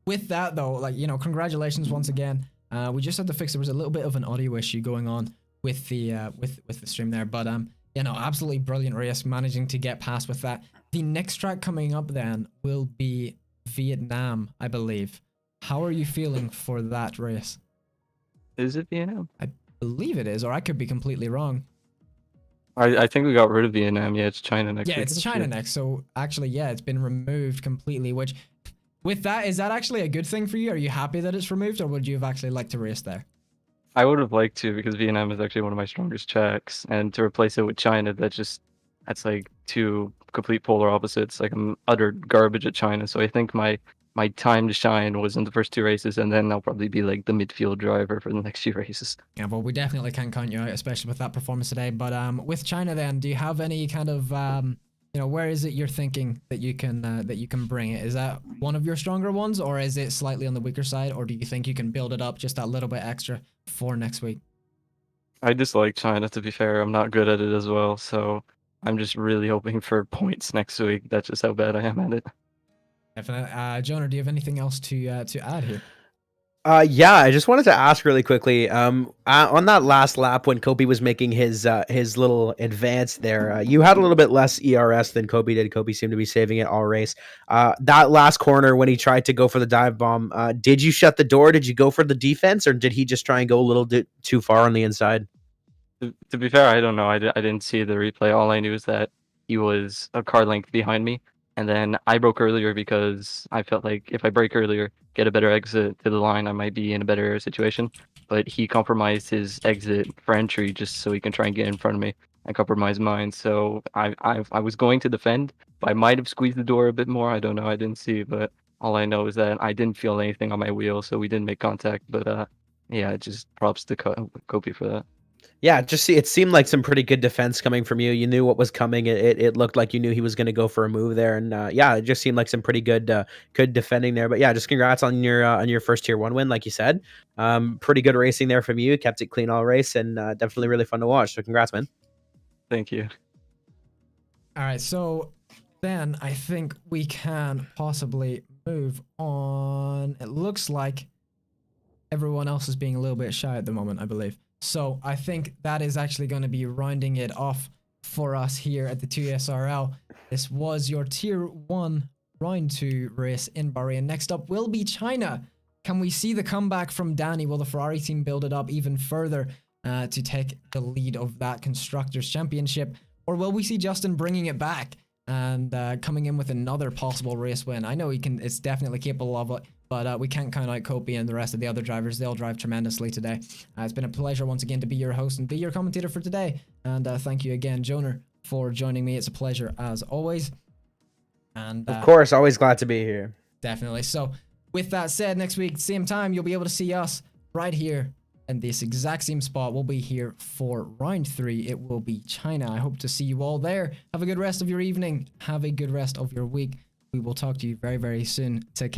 With that though, like, you know, congratulations once again. We just had to fix, there was a little bit of an audio issue going on with the with the stream there, but you know, absolutely brilliant race, managing to get past with that. The next track coming up then will be Vietnam, I believe. How are you feeling for that race? Is it Vietnam? I believe it is, or I could be completely wrong. I think we got rid of Vietnam. Yeah, it's China next Yeah, week. it's China next. So actually, yeah, it's been removed completely. Which, with that, is that actually a good thing for you? Are you happy that it's removed, or would you have actually liked to race there? I would have liked to, because Vietnam is actually one of my strongest tracks, and to replace it with China, that's like two complete polar opposites. Like, I'm utter garbage at China, so I think my time to shine was in the first two races, and then I'll probably be like the midfield driver for the next few races. Yeah, well, we definitely can't count you out, especially with that performance today. But with China, then, do you have any kind of you know, where is it you're thinking that you can bring it? Is that one of your stronger ones, or is it slightly on the weaker side, or do you think you can build it up just that little bit extra for next week? I dislike China, to be fair. I'm not good at it as well, so I'm just really hoping for points next week. That's just how bad I am at it. Definitely. Jonah, do you have anything else to add here? Yeah, I just wanted to ask really quickly. On that last lap when Kobe was making his little advance there, you had a little bit less ERS than Kobe did. Kobe seemed to be saving it all race. That last corner when he tried to go for the dive bomb, did you shut the door? Did you go for the defense, or did he just try and go a little bit too far on the inside? To be fair, I don't know. I didn't see the replay. All I knew is that he was a car length behind me. And then I broke earlier because I felt like if I break earlier, get a better exit to the line, I might be in a better situation. But he compromised his exit for entry just so he can try and get in front of me and compromise mine. So I was going to defend, but I might have squeezed the door a bit more. I don't know. I didn't see, but all I know is that I didn't feel anything on my wheel, so we didn't make contact. But yeah, just props to Kobe for that. Yeah, it seemed like some pretty good defense coming from you. You knew what was coming. It looked like you knew he was going to go for a move there, and yeah, it just seemed like some pretty good defending there. But yeah, just congrats on your first tier 1 win, like you said. Pretty good racing there from you. Kept it clean all race, and definitely really fun to watch. So congrats, man. Thank you. All right, so then I think we can possibly move on. It looks like everyone else is being a little bit shy at the moment, I believe. So I think that is actually going to be rounding it off for us here at the 2SRL. This was your Tier 1 Round 2 race in Bahrain. Next up will be China. Can we see the comeback from Danny? Will the Ferrari team build it up even further to take the lead of that Constructors' Championship? Or will we see Justin bringing it back and coming in with another possible race win? I know he can. It's definitely capable of it. But we can't count out Kobe and the rest of the other drivers. They'll drive tremendously today. It's been a pleasure once again to be your host and be your commentator for today. And thank you again, Jonah, for joining me. It's a pleasure as always. And of course, always glad to be here. Definitely. So with that said, next week, same time, you'll be able to see us right here in this exact same spot. We'll be here for round 3. It will be China. I hope to see you all there. Have a good rest of your evening. Have a good rest of your week. We will talk to you very, very soon. Take care.